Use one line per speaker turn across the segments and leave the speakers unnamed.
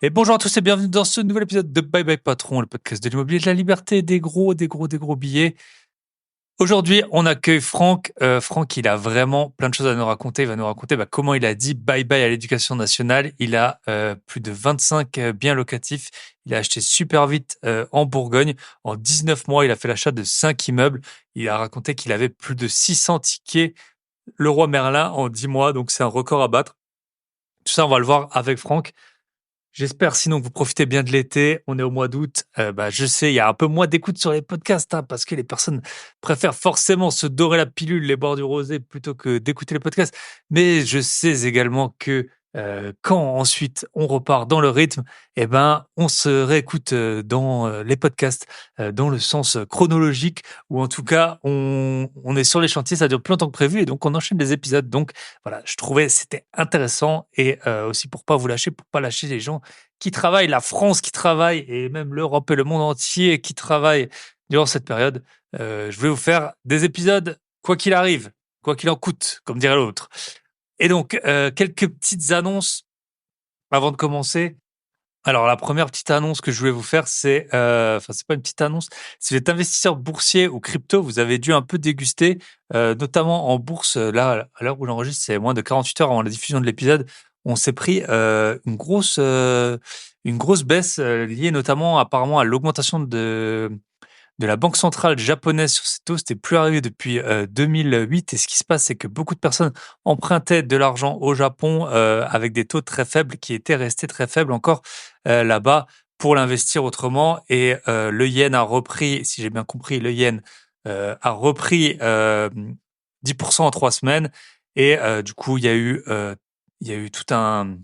Et bonjour à tous et bienvenue dans ce nouvel épisode de Bye Bye Patron, le podcast de l'immobilier, de la liberté, des gros billets. Aujourd'hui, on accueille Franck. Franck, il a vraiment plein de choses à nous raconter. Il va nous raconter comment il a dit bye bye à l'éducation nationale. Il a plus de 25 biens locatifs. Il a acheté super vite en Bourgogne. En 19 mois, il a fait l'achat de 5 immeubles. Il a raconté qu'il avait plus de 600 tickets Leroy Merlin en 10 mois. Donc, c'est un record à battre. Tout ça, on va le voir avec Franck. J'espère sinon que vous profitez bien de l'été. On est au mois d'août. Je sais, il y a un peu moins d'écoute sur les podcasts parce que les personnes préfèrent forcément se dorer la pilule, les bords du rosé, plutôt que d'écouter les podcasts. Mais je sais également que quand ensuite on repart dans le rythme, on se réécoute dans les podcasts, dans le sens chronologique, ou en tout cas, on est sur les chantiers, ça dure plus longtemps que prévu, et donc on enchaîne les épisodes. Donc voilà, je trouvais c'était intéressant, et aussi pour pas vous lâcher, pour pas lâcher les gens qui travaillent, la France qui travaille, et même l'Europe et le monde entier qui travaillent durant cette période. Je voulais vous faire des épisodes, quoi qu'il arrive, quoi qu'il en coûte, comme dirait l'autre. Et donc, quelques petites annonces avant de commencer. Alors, la première petite annonce que je voulais vous faire, c'est pas une petite annonce. Si vous êtes investisseur boursier ou crypto, vous avez dû un peu déguster, notamment en bourse. Là, à l'heure où j'enregistre, c'est moins de 48 heures avant la diffusion de l'épisode. On s'est pris une grosse baisse liée notamment apparemment à l'augmentation de la banque centrale japonaise sur ces taux. C'était plus arrivé depuis 2008. Et ce qui se passe, c'est que beaucoup de personnes empruntaient de l'argent au Japon avec des taux très faibles qui étaient restés très faibles encore là-bas pour l'investir autrement. Et le yen a repris, si j'ai bien compris, le yen a repris 10% en 3 semaines. Et du coup, il y a eu tout un...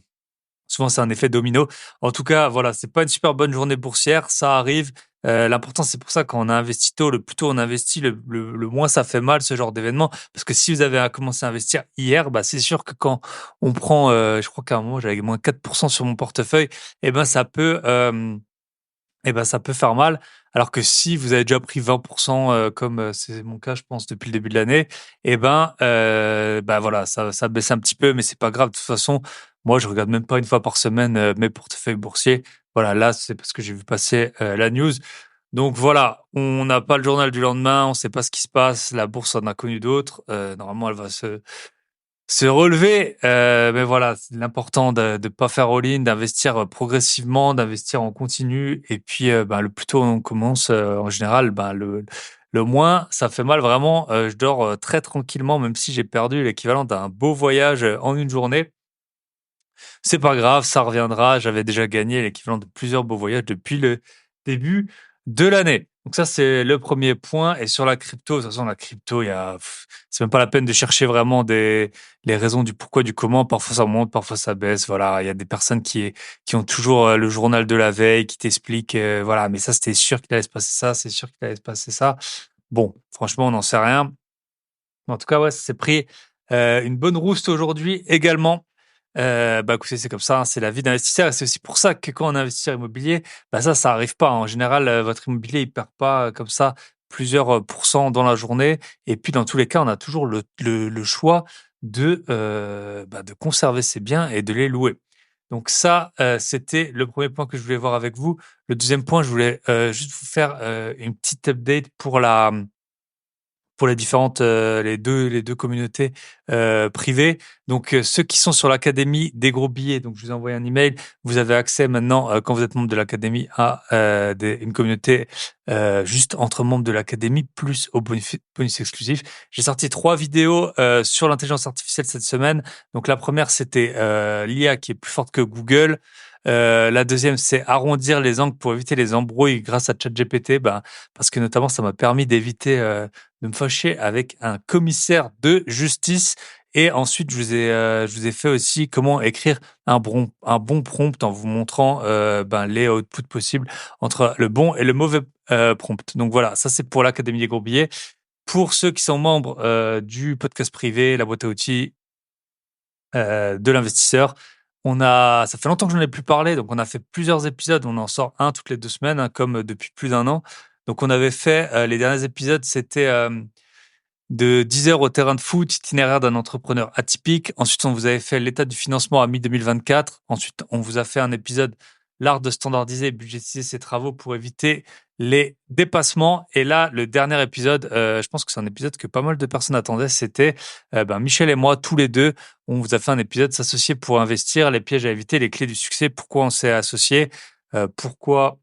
Souvent, c'est un effet domino. En tout cas, voilà, c'est pas une super bonne journée boursière. Ça arrive. L'important, c'est pour ça quand on investit tôt, le plus tôt on investit, le moins ça fait mal ce genre d'événement. Parce que si vous avez commencé à investir hier, c'est sûr que quand on prend, je crois qu'à un moment j'avais moins 4% sur mon portefeuille, ça peut faire mal. Alors que si vous avez déjà pris 20%, comme c'est mon cas, je pense, depuis le début de l'année, voilà, ça baisse un petit peu, mais c'est pas grave. De toute façon, moi, je regarde même pas une fois par semaine mes portefeuilles boursiers. Voilà, là, c'est parce que j'ai vu passer la news. Donc voilà, on n'a pas le journal du lendemain, on sait pas ce qui se passe. La bourse en a connu d'autres. Normalement, elle va se relever, mais voilà, c'est l'important de pas faire all-in, d'investir progressivement, d'investir en continu. Et puis, le plus tôt on commence, en général, le moins ça fait mal. Vraiment, je dors très tranquillement, même si j'ai perdu l'équivalent d'un beau voyage en une journée. C'est pas grave, ça reviendra. J'avais déjà gagné l'équivalent de plusieurs beaux voyages depuis le début de l'année. Donc ça, c'est le premier point. Et sur la crypto, de toute façon, la crypto, c'est même pas la peine de chercher vraiment les raisons du pourquoi, du comment. Parfois ça monte, parfois ça baisse. Voilà, il y a des personnes qui ont toujours le journal de la veille, qui t'expliquent, voilà, mais ça, c'était sûr qu'il allait se passer ça, c'est sûr qu'il allait se passer ça. Bon, franchement, on n'en sait rien. En tout cas, ouais, ça s'est pris une bonne rouste aujourd'hui également. Écoutez, c'est comme ça, hein, c'est la vie d'investisseur. Et c'est aussi pour ça que quand on est investisseur immobilier, ça arrive pas. En général, votre immobilier, il perd pas comme ça plusieurs pourcents dans la journée. Et puis, dans tous les cas, on a toujours le choix de conserver ses biens et de les louer. Donc ça, c'était le premier point que je voulais voir avec vous. Le deuxième point, je voulais juste vous faire une petite update pour les différentes, les deux communautés privées. Donc, ceux qui sont sur l'académie des gros billets, donc je vous ai envoyé un email. Vous avez accès maintenant, quand vous êtes membre de l'académie, à une communauté juste entre membres de l'académie, plus au bonus exclusif. J'ai sorti 3 vidéos sur l'intelligence artificielle cette semaine. Donc, la première, c'était l'IA qui est plus forte que Google. La deuxième, c'est arrondir les angles pour éviter les embrouilles grâce à ChatGPT. Parce que notamment, ça m'a permis d'éviter de me fâcher avec un commissaire de justice. Et ensuite, je vous ai fait aussi comment écrire un bon prompt en vous montrant les outputs possibles entre le bon et le mauvais prompt. Donc voilà, ça c'est pour l'Académie des gros billets. Pour ceux qui sont membres du podcast privé, la boîte à outils de l'investisseur, ça fait longtemps que je n'en ai plus parlé, donc on a fait plusieurs épisodes, on en sort un toutes les 2 semaines, hein, comme depuis plus d'un an. Donc on avait fait, les derniers épisodes, c'était de 10 heures au terrain de foot, itinéraire d'un entrepreneur atypique. Ensuite, on vous avait fait l'état du financement à mi-2024. Ensuite, on vous a fait un épisode l'art de standardiser et budgétiser ses travaux pour éviter les dépassements. Et là, le dernier épisode, je pense que c'est un épisode que pas mal de personnes attendaient, c'était Michel et moi, tous les deux, on vous a fait un épisode s'associer pour investir, les pièges à éviter, les clés du succès, pourquoi on s'est associé, pourquoi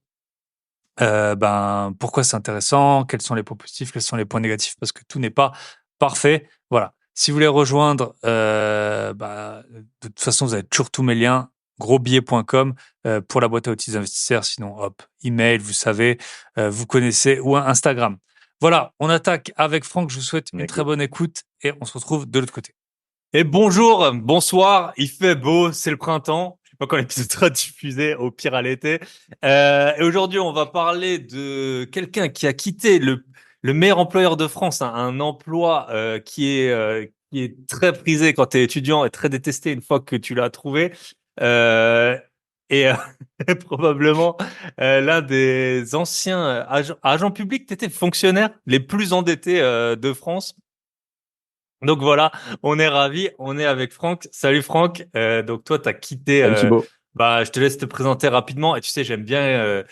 pourquoi c'est intéressant, quels sont les points positifs, quels sont les points négatifs, parce que tout n'est pas parfait. Voilà. Si vous voulez rejoindre, de toute façon, vous avez toujours tous mes liens, grosbillet.com pour la boîte à outils des investisseurs. Sinon, hop, email, vous savez, vous connaissez, ou Instagram. Voilà, on attaque avec Franck. Je vous souhaite une très bonne écoute et on se retrouve de l'autre côté.
Et bonjour, bonsoir, il fait beau, c'est le printemps. Je sais pas quand l'épisode sera diffusé, au pire à l'été. Et aujourd'hui, on va parler de quelqu'un qui a quitté le meilleur employeur de France, hein, un emploi qui est très prisé quand tu es étudiant et très détesté une fois que tu l'as trouvé. Euh, et probablement l'un des anciens agents publics, tu étais fonctionnaire les plus endettés de France. Donc voilà, on est ravis, on est avec Franck. Salut Franck. Donc toi, tu as quitté.
Salut Thibaut.
Je te laisse te présenter rapidement. Et tu sais, j'aime bien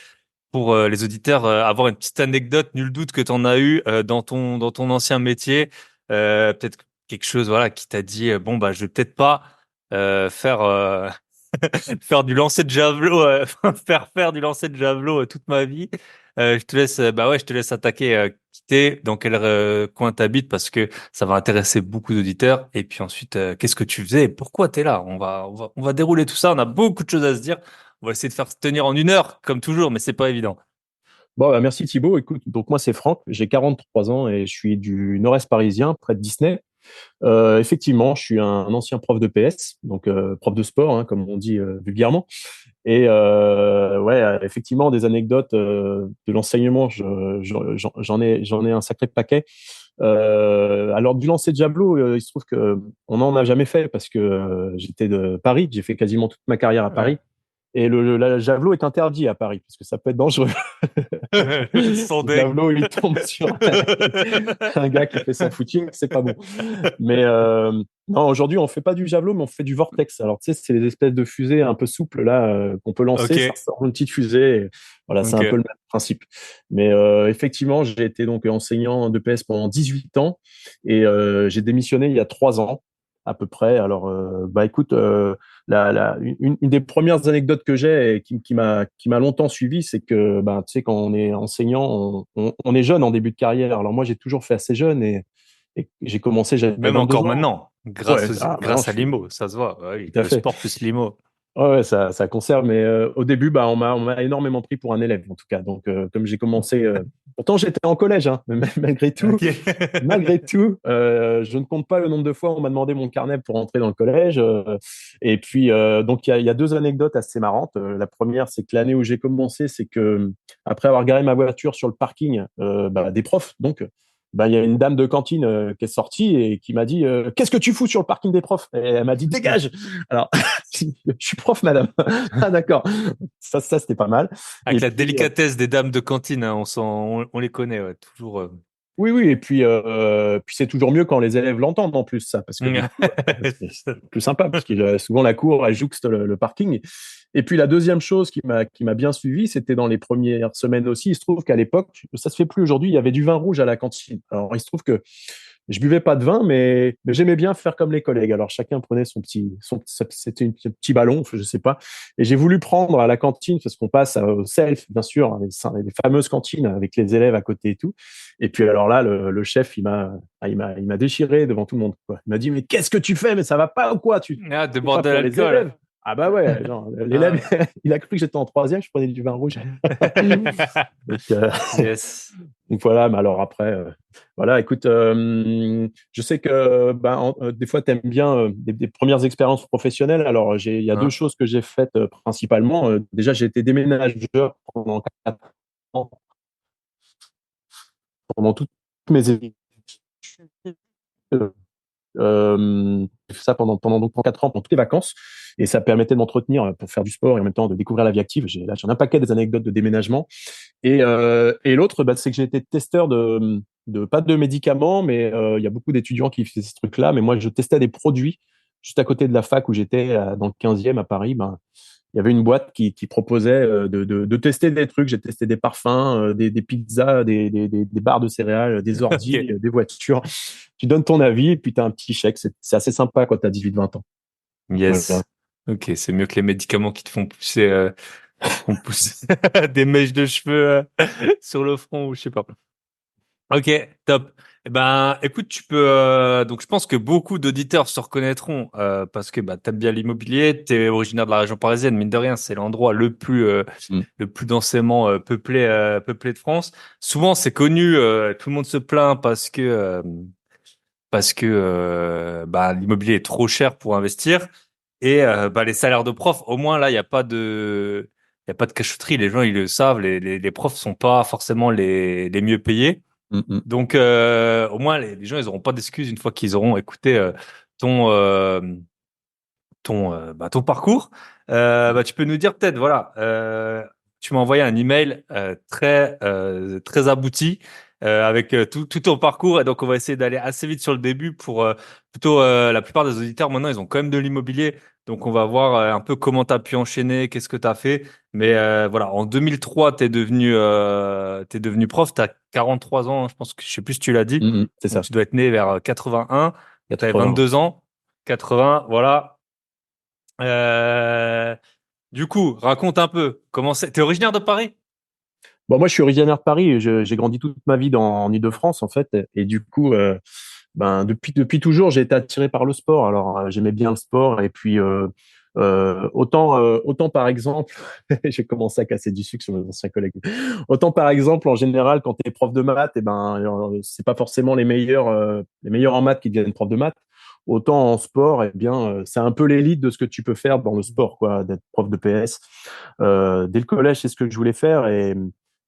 pour les auditeurs avoir une petite anecdote. Nul doute que tu en as eu dans ton ancien métier. Peut-être quelque chose voilà qui t'a dit bon bah je vais peut-être pas faire faire du lancer de javelot, faire du lancer de javelot toute ma vie. Je te laisse, je te laisse attaquer, quitter dans quel coin t'habites parce que ça va intéresser beaucoup d'auditeurs. Et puis ensuite, qu'est-ce que tu faisais et pourquoi t'es là? On va dérouler tout ça. On a beaucoup de choses à se dire. On va essayer de faire se tenir en 1 heure, comme toujours, mais c'est pas évident.
Bon, merci Thibaut. Écoute, donc moi c'est Franck, j'ai 43 ans et je suis du nord-est parisien, près de Disney. Effectivement, je suis un ancien prof de PS, donc prof de sport, hein, comme on dit vulgairement. Et effectivement, des anecdotes de l'enseignement, j'en ai un sacré paquet. Alors du lancer de javelot, il se trouve que on n'en a jamais fait parce que j'étais de Paris, j'ai fait quasiment toute ma carrière à Paris.
Ouais.
Et la javelot est interdit à Paris parce que ça peut être dangereux.
Sans
Le
deck.
javelot, il tombe sur un gars qui fait son footing, c'est pas bon. Mais non, aujourd'hui, on fait pas du javelot, mais on fait du vortex. Alors, tu sais, c'est les espèces de fusées un peu souples là qu'on peut lancer. Ça
Ok.
sort une petite fusée. Et voilà, c'est un peu
Ok.
le même principe. Mais effectivement, j'ai été donc enseignant de PS pendant 18 ans et j'ai démissionné il y a 3 ans à peu près. Alors, écoute, une des premières anecdotes que j'ai et qui m'a longtemps suivi, c'est que, tu sais, quand on est enseignant, on est jeune en début de carrière. Alors moi, j'ai toujours fait assez jeune et j'ai commencé, j'avais
Même
22
encore
ans.
maintenant,
Ouais, maintenant,
grâce à l'IMO, ça se voit. Ouais, oui,
tout à
le
fait.
sport plus l'IMO.
Ouais, ça conserve. Mais au début, on m'a énormément pris pour un élève, en tout cas. Donc, comme j'ai commencé, pourtant j'étais en collège, hein, mais
Ok.
malgré tout, je ne compte pas le nombre de fois où on m'a demandé mon carnet pour entrer dans le collège. Et puis, donc, il y a 2 anecdotes assez marrantes. La première, c'est que l'année où j'ai commencé, c'est que après avoir garé ma voiture sur le parking des profs, donc, il y a une dame de cantine qui est sortie et qui m'a dit qu'est-ce que tu fous sur le parking des profs? Et elle m'a dit dégage. Alors, je suis prof, madame. Ah, d'accord. Ça c'était pas mal. Et
Avec la
puis,
délicatesse des dames de cantine, hein, on les connaît, ouais, toujours.
oui, oui, et puis c'est toujours mieux quand les élèves l'entendent en plus, ça, parce que du coup, c'est plus sympa, parce que souvent la cour, elle jouxte le parking. Et puis la deuxième chose qui m'a bien suivi, c'était dans les premières semaines aussi. Il se trouve qu'à l'époque, ça se fait plus aujourd'hui, il y avait du vin rouge à la cantine. Alors il se trouve que je buvais pas de vin, mais j'aimais bien faire comme les collègues. Alors chacun prenait c'était un petit ballon, je sais pas. Et j'ai voulu prendre à la cantine parce qu'on passe au self, bien sûr, hein, les fameuses cantines avec les élèves à côté et tout. Et puis alors là, le chef, il m'a déchiré devant tout le monde, quoi. Il m'a dit mais qu'est-ce que tu fais? Mais ça va pas ou quoi? Tu
Ah, de
c'est pas
boire de
pour les
l'alcool.
élèves. Ah bah ouais, genre, l'élève,
Ah.
il a cru que j'étais en troisième, je prenais du vin rouge. Donc,
Yes.
donc voilà, mais alors après, voilà, écoute, je sais que des fois, tu aimes bien des premières expériences professionnelles. Alors, il y a 2 choses que j'ai faites principalement. Déjà, j'ai été déménageur pendant 4 ans, pendant toutes mes études. J'ai fait ça pendant 4 ans, pendant toutes les vacances. Et ça permettait de m'entretenir pour faire du sport et en même temps de découvrir la vie active. J'en ai un paquet des anecdotes de déménagement. Et l'autre, c'est que j'ai été testeur pas de médicaments, mais il y a beaucoup d'étudiants qui faisaient ce truc-là. Mais moi, je testais des produits juste à côté de la fac où j'étais, dans le 15e à Paris. il y avait une boîte qui proposait de tester des trucs. J'ai testé des parfums, des pizzas, des barres de céréales, des
Ok.
ordis, des voitures. Tu donnes ton avis et puis tu as un petit chèque. C'est assez sympa quand tu as 18-20 ans. Voilà.
Yes. Ok, c'est mieux que les médicaments qui te font pousser des mèches de cheveux sur le front ou je sais pas. Ok, top. Eh ben, écoute, tu peux. Donc, je pense que beaucoup d'auditeurs se reconnaîtront parce que bah, t'aimes bien l'immobilier, t'es originaire de la région parisienne, mine de rien, c'est l'endroit
Mm.
le plus densément peuplé de France. Souvent, c'est connu, tout le monde se plaint parce que bah, l'immobilier est trop cher pour investir et bah, les salaires de profs, au moins là, il y a pas de cachotterie. Les gens, ils le savent. Les profs sont pas forcément les mieux payés.
Mm, mm.
Donc, au moins, les gens, ils auront pas d'excuses une fois qu'ils auront écouté ton ton parcours. Bah, tu peux nous dire peut-être, voilà, tu m'as envoyé un email très abouti avec tout ton parcours et donc on va essayer d'aller assez vite sur le début pour plutôt la plupart des auditeurs maintenant ils ont quand même de l'immobilier donc on va voir un peu comment tu as pu enchaîner, qu'est-ce que tu as fait. Mais voilà, en 2003 t'es devenu prof, tu as 43 ans, hein, je pense que je sais plus si tu l'as dit.
Mm, mm. C'est
Donc
ça.
tu dois être né vers 81, tu avais
80.
22 ans, 80, voilà. Euh, du coup, raconte un peu. Comment c'est. T'es originaire de Paris?
Bon, moi, je suis originaire de Paris. J'ai grandi toute ma vie en Île-de-France, en fait. Et du coup, ben, depuis toujours, j'ai été attiré par le sport. Alors, j'aimais bien le sport. Et puis, autant par exemple, j'ai commencé à casser du sucre sur mes anciens collègues. Autant par exemple, en général, quand tu es prof de maths, et ben, c'est pas forcément les meilleurs en maths qui deviennent prof de maths. Autant en sport, eh bien, c'est un peu l'élite de ce que tu peux faire dans le sport, quoi, d'être prof de PS. Dès le collège, c'est ce que je voulais faire.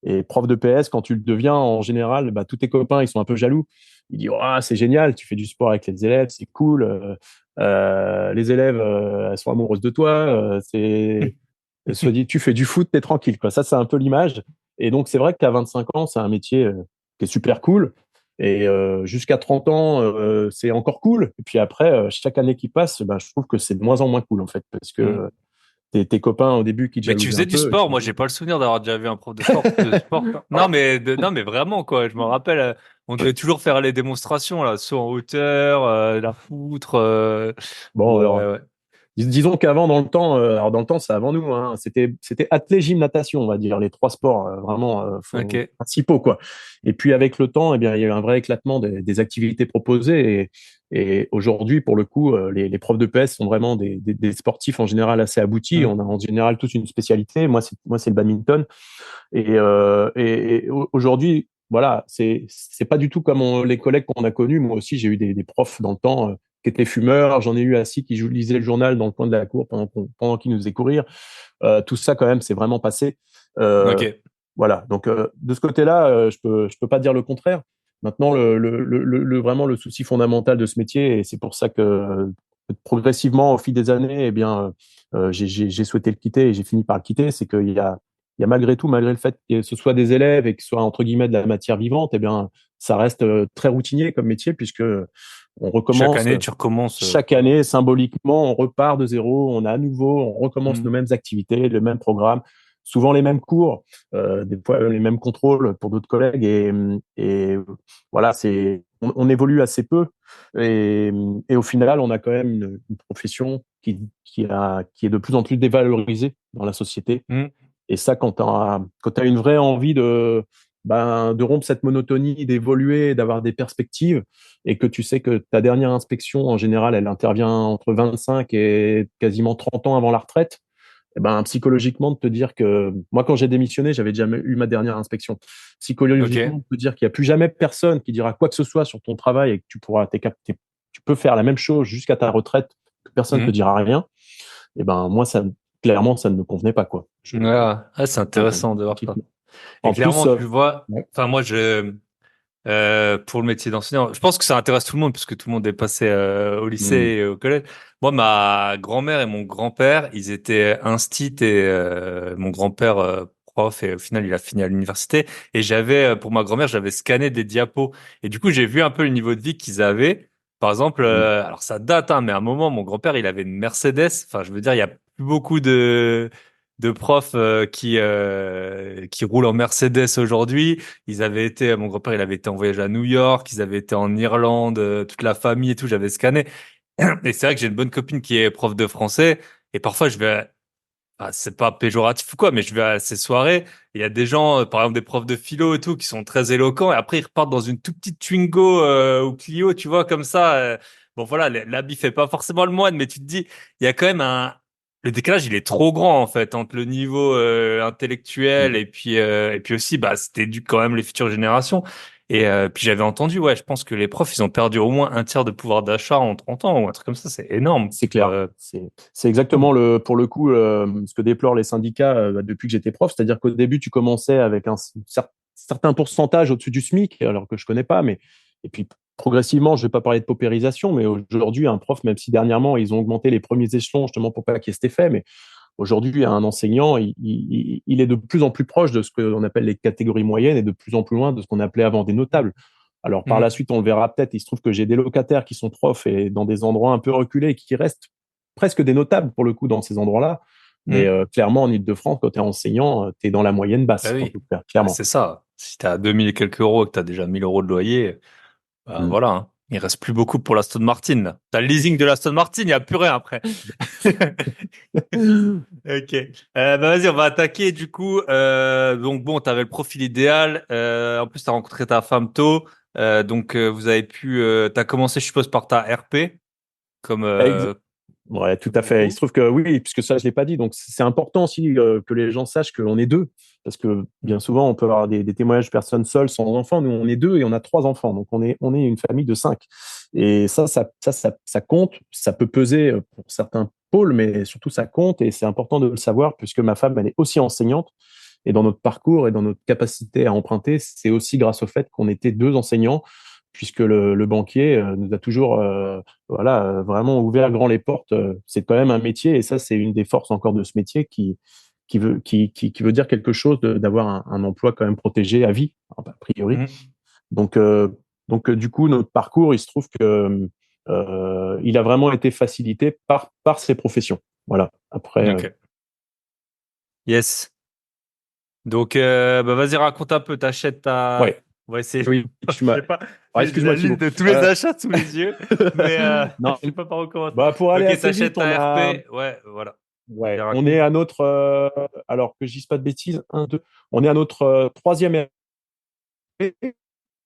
Et prof de PS, quand tu le deviens, en général, bah, tous tes copains, ils sont un peu jaloux. Ils disent, oh, c'est génial, tu fais du sport avec les élèves, c'est cool. Les élèves, elles sont amoureuses de toi. Elles se disent, tu fais du foot, t'es tranquille, quoi. Ça, c'est un peu l'image. Et donc, c'est vrai qu'à 25 ans, c'est un métier qui est super cool. Et jusqu'à 30 ans, c'est encore cool. Et puis après, chaque année qui passe, ben, je trouve que c'est de moins en moins cool, en fait, parce
Hmm.
que tes copains au début qui te
Mais tu
jalousaient
faisais
un
du
peu,
sport. Moi, j'ai pas le souvenir d'avoir déjà vu un prof de sport. Non, mais non, mais vraiment quoi. Je me rappelle, on devait toujours faire les démonstrations là, saut en hauteur, la poutre.
bon,
Ouais,
alors,
ouais.
disons qu'avant, dans le temps, alors dans le temps, c'est avant nous, hein, c'était athlé, gym, natation, on va dire, les trois sports vraiment
Ok.
principaux, quoi. Et puis avec le temps, eh bien, il y a eu un vrai éclatement des activités proposées. Et aujourd'hui, pour le coup, les profs de PS sont vraiment des sportifs en général assez aboutis.
Hmm.
On a en général tous une spécialité. Moi, c'est le badminton. Et aujourd'hui, voilà, c'est pas du tout comme les collègues qu'on a connus. Moi aussi, j'ai eu des profs dans le temps qui étaient fumeurs. J'en ai eu assis qui lisaient le journal dans le coin de la cour pendant qu'ils nous faisaient courir. Tout ça, quand même, c'est vraiment passé. Euh,
Ok.
voilà. Donc, de ce côté-là, je peux pas dire le contraire. Maintenant, vraiment le souci fondamental de ce métier, et c'est pour ça que progressivement, au fil des années, eh bien, j'ai souhaité le quitter et j'ai fini par le quitter, c'est qu'il y a malgré tout, malgré le fait que ce soit des élèves et que ce soit entre guillemets de la matière vivante, eh bien, ça reste très routinier comme métier puisque on
Chaque
recommence
année, tu recommences.
chaque année symboliquement, on repart de zéro, on a à nouveau, on recommence
Hmm.
nos mêmes activités, le même programme, souvent les mêmes cours, des fois les mêmes contrôles pour d'autres collègues et voilà, on évolue assez peu et au final, on a quand même une profession qui est de plus en plus dévalorisée dans la société.
Hmm.
Et ça, quand tu as une vraie envie de rompre cette monotonie, d'évoluer, d'avoir des perspectives, et que tu sais que ta dernière inspection, en général, elle intervient entre 25 et quasiment 30 ans avant la retraite, eh ben, psychologiquement, de te dire que moi, quand j'ai démissionné, j'avais déjà eu ma dernière inspection. Psychologiquement,
Ok.
de te dire qu'il n'y a plus jamais personne qui dira quoi que ce soit sur ton travail et que tu peux faire la même chose jusqu'à ta retraite, que personne ne te
Hmm.
dira rien, eh ben, moi, clairement, ça ne me convenait pas, quoi.
Ouais. Ah, c'est intéressant de voir ça. Et
En plus,
clairement, tu vois.
ouais.
Enfin, moi, pour le métier d'enseignant. Je pense que ça intéresse tout le monde puisque tout le monde est passé au lycée
Hmm.
et au collège. Moi, ma grand-mère et mon grand-père, ils étaient instits et mon grand-père prof et au final, il a fini à l'université. Et pour ma grand-mère, j'avais scanné des diapos et du coup, j'ai vu un peu le niveau de vie qu'ils avaient. Par exemple,
Hmm.
alors ça date, hein, mais à un moment, mon grand-père, il avait une Mercedes. Enfin, je veux dire, plus beaucoup de profs qui roulent en Mercedes aujourd'hui. Mon grand-père, il avait été en voyage à New York, ils avaient été en Irlande, toute la famille et tout, j'avais scanné. Et c'est vrai que j'ai une bonne copine qui est prof de français et parfois c'est pas péjoratif ou quoi, mais je vais à ces soirées, il y a des gens, par exemple des profs de philo et tout, qui sont très éloquents, et après ils repartent dans une toute petite Twingo ou Clio, tu vois, comme ça. Bon voilà, l'habit fait pas forcément le moine, mais tu te dis, il y a quand même le décalage, il est trop grand en fait entre le niveau intellectuel et puis aussi, bah, c'était dû quand même les futures générations. Et puis j'avais entendu, ouais, je pense que les profs, ils ont perdu au moins un tiers de pouvoir d'achat en 30 ans ou un truc comme ça, c'est énorme.
C'est clair. C'est exactement pour le coup, ce que déplorent les syndicats depuis que j'étais prof. C'est-à-dire qu'au début, tu commençais avec un certain pourcentage au-dessus du SMIC, alors que je connais pas, mais et puis progressivement, je vais pas parler de paupérisation, mais aujourd'hui, un prof, même si dernièrement ils ont augmenté les premiers échelons justement pour pas qu'il y ait cet effet, mais aujourd'hui, un enseignant, il est de plus en plus proche de ce qu'on appelle les catégories moyennes et de plus en plus loin de ce qu'on appelait avant des notables. Alors, par la suite, on le verra peut-être, il se trouve que j'ai des locataires qui sont profs et dans des endroits un peu reculés et qui restent presque des notables pour le coup dans ces endroits-là. Mais clairement, en Ile-de-France, quand tu es enseignant, tu es dans la moyenne
Bah
basse, en
oui,
tout cas,
bah,
clairement.
c'est ça. Si t'as 2000 et quelques euros et que t'as déjà 1000 euros de loyer, bah
Mm.
voilà, hein. Il reste plus beaucoup pour l'Aston Martin, là. T'as le leasing de l'Aston Martin, il n'y a plus rien après. Ok. Bah vas-y, on va attaquer du coup. Donc bon, t'avais le profil idéal. En plus, t'as rencontré ta femme tôt. Donc vous avez pu. T'as commencé, je suppose, par ta RP comme
Ex- Ouais, tout
comme
à fait. Il se
beaucoup.
trouve que oui, puisque ça, je l'ai pas dit. Donc, c'est important aussi que les gens sachent qu'on est deux. Parce que bien souvent, on peut avoir des témoignages de personnes seules, sans enfants. Nous, on est deux et on a trois enfants. Donc, on est une famille de cinq. Et ça compte. Ça peut peser pour certains pôles, mais surtout, ça compte. Et c'est important de le savoir, puisque ma femme, elle est aussi enseignante. Et dans notre parcours et dans notre capacité à emprunter, c'est aussi grâce au fait qu'on était deux enseignants, puisque le banquier nous a toujours voilà, vraiment ouvert grand les portes. C'est quand même un métier, et ça, c'est une des forces encore de ce métier qui veut dire quelque chose d'avoir un emploi quand même protégé à vie, a priori.
Mhm.
Donc, du coup, notre parcours, il se trouve que il a vraiment été facilité par ces professions. Voilà. Après,
Ok. Yes. Donc bah vas-y, raconte un peu. T'achètes ta.
ouais,
On va essayer.
oui,
Je sais pas.
Ah,
J'ai la
excuse-moi,
liste
Thibaut.
de tous les achats sous les yeux, mais
Non,
je sais pas par où commencer.
bah, pour aller
Ok,
assez
t'achètes
vite, on
ta
a.
RP. Ouais, voilà. Vas-y,
Ouais, on
raconte.
est à notre, alors que je dise pas de bêtises, un, deux, on est à notre troisième RP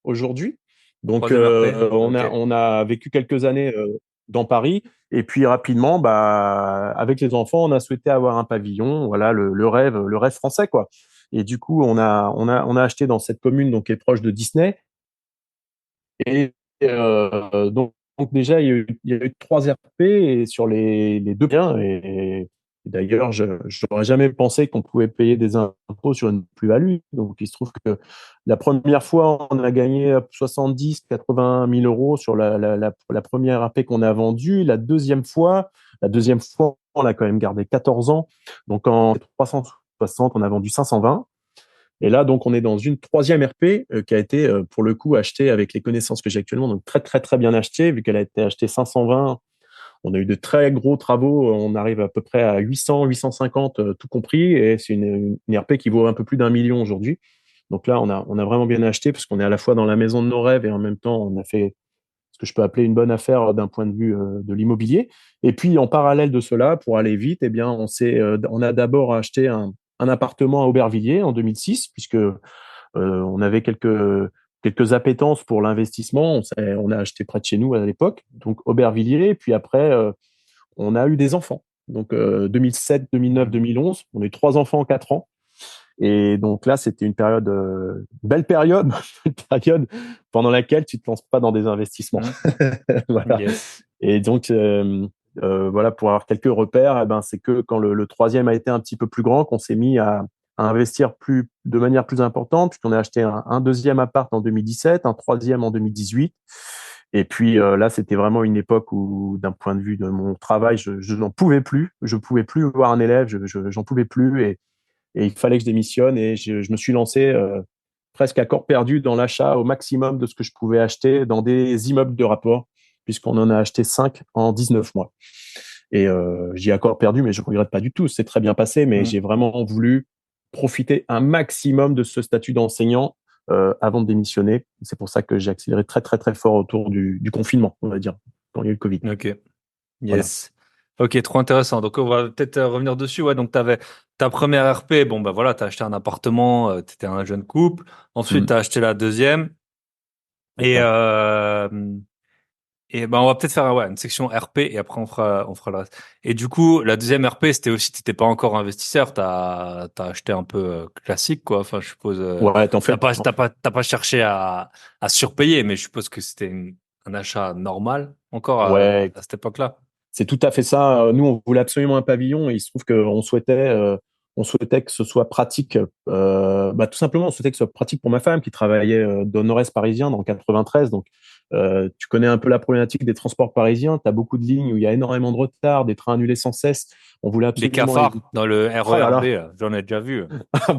aujourd'hui. Donc,
Troisième RP. Ok.
on a vécu quelques années dans Paris. Et puis rapidement, bah, avec les enfants, on a souhaité avoir un pavillon. Voilà, le rêve français, quoi. Et du coup, on a acheté dans cette commune donc, qui est proche de Disney. Et donc déjà, il y a eu trois RP et sur les deux biens. Et d'ailleurs, je n'aurais jamais pensé qu'on pouvait payer des impôts sur une plus-value. Donc, il se trouve que la première fois, on a gagné 70, 80 000 euros sur la première RP qu'on a vendue. La deuxième fois, on a quand même gardé 14 ans. Donc, en 360, on a vendu 520. Et là, donc, on est dans une troisième RP qui a été, pour le coup, achetée avec les connaissances que j'ai actuellement, donc très, très, très bien achetée, vu qu'elle a été achetée 520. On a eu de très gros travaux. On arrive à peu près à 800, 850, tout compris. Et c'est une RP qui vaut un peu plus d'1 million aujourd'hui. Donc là, on a vraiment bien acheté parce qu'on est à la fois dans la maison de nos rêves et en même temps, on a fait ce que je peux appeler une bonne affaire d'un point de vue de l'immobilier. Et puis, en parallèle de cela, pour aller vite, eh bien, on a d'abord acheté un appartement à Aubervilliers en 2006, puisque on avait quelques appétences pour l'investissement. On a acheté près de chez nous à l'époque, donc Aubervilliers. Puis après, on a eu des enfants. Donc 2007, 2009, 2011, on a eu trois enfants en 4 ans. Et donc là, c'était une période, belle période, une période pendant laquelle tu te lances pas dans des investissements.
Mhm.
Voilà.
Yes.
Et donc, voilà, pour avoir quelques repères, eh ben, c'est que quand le troisième a été un petit peu plus grand, qu'on s'est mis à investir de manière plus importante, puisqu'on a acheté un deuxième appart en 2017, un troisième en 2018. Et puis là, c'était vraiment une époque où, d'un point de vue de mon travail, je n'en pouvais plus. Je pouvais plus voir un élève, j'en pouvais plus. Et il fallait que je démissionne. Et je me suis lancé presque à corps perdu dans l'achat au maximum de ce que je pouvais acheter dans des immeubles de rapport, puisqu'on en a acheté 5 en 19 mois. Et j'y ai encore perdu, mais je regrette pas du tout. C'est très bien passé, mais j'ai vraiment voulu profiter un maximum de ce statut d'enseignant avant de démissionner. C'est pour ça que j'ai accéléré très, très, très fort autour du confinement, on va dire, quand il y a eu le Covid.
Ok.
Voilà.
Yes. Ok, trop intéressant. Donc, on va peut-être revenir dessus. Ouais, donc, tu avais ta première RP. Bon, bah voilà, tu as acheté un appartement, tu étais un jeune couple. Ensuite, tu as acheté la deuxième.
C'est
Et,
ça.
euh, et ben, on va peut-être faire ouais, une section RP et après, on fera le reste. Et du coup, la deuxième RP, c'était aussi, tu n'étais pas encore investisseur. Tu as acheté un peu classique, quoi. Enfin, je suppose,
Ouais, t'en fais.
t'as pas cherché à surpayer, mais je suppose que c'était un achat normal encore
Ouais,
à cette époque-là.
c'est tout à fait ça. Nous, on voulait absolument un pavillon et il se trouve on souhaitait que ce soit pratique. Tout simplement, on souhaitait que ce soit pratique pour ma femme qui travaillait dans le nord-est parisien, dans le 93. Donc, tu connais un peu la problématique des transports parisiens. Tu as beaucoup de lignes où il y a énormément de retard, des trains annulés sans cesse. On voulait
Des
absolument éviter.
cafards dans le
Oh là
RERB,
là,
là, j'en ai déjà vu.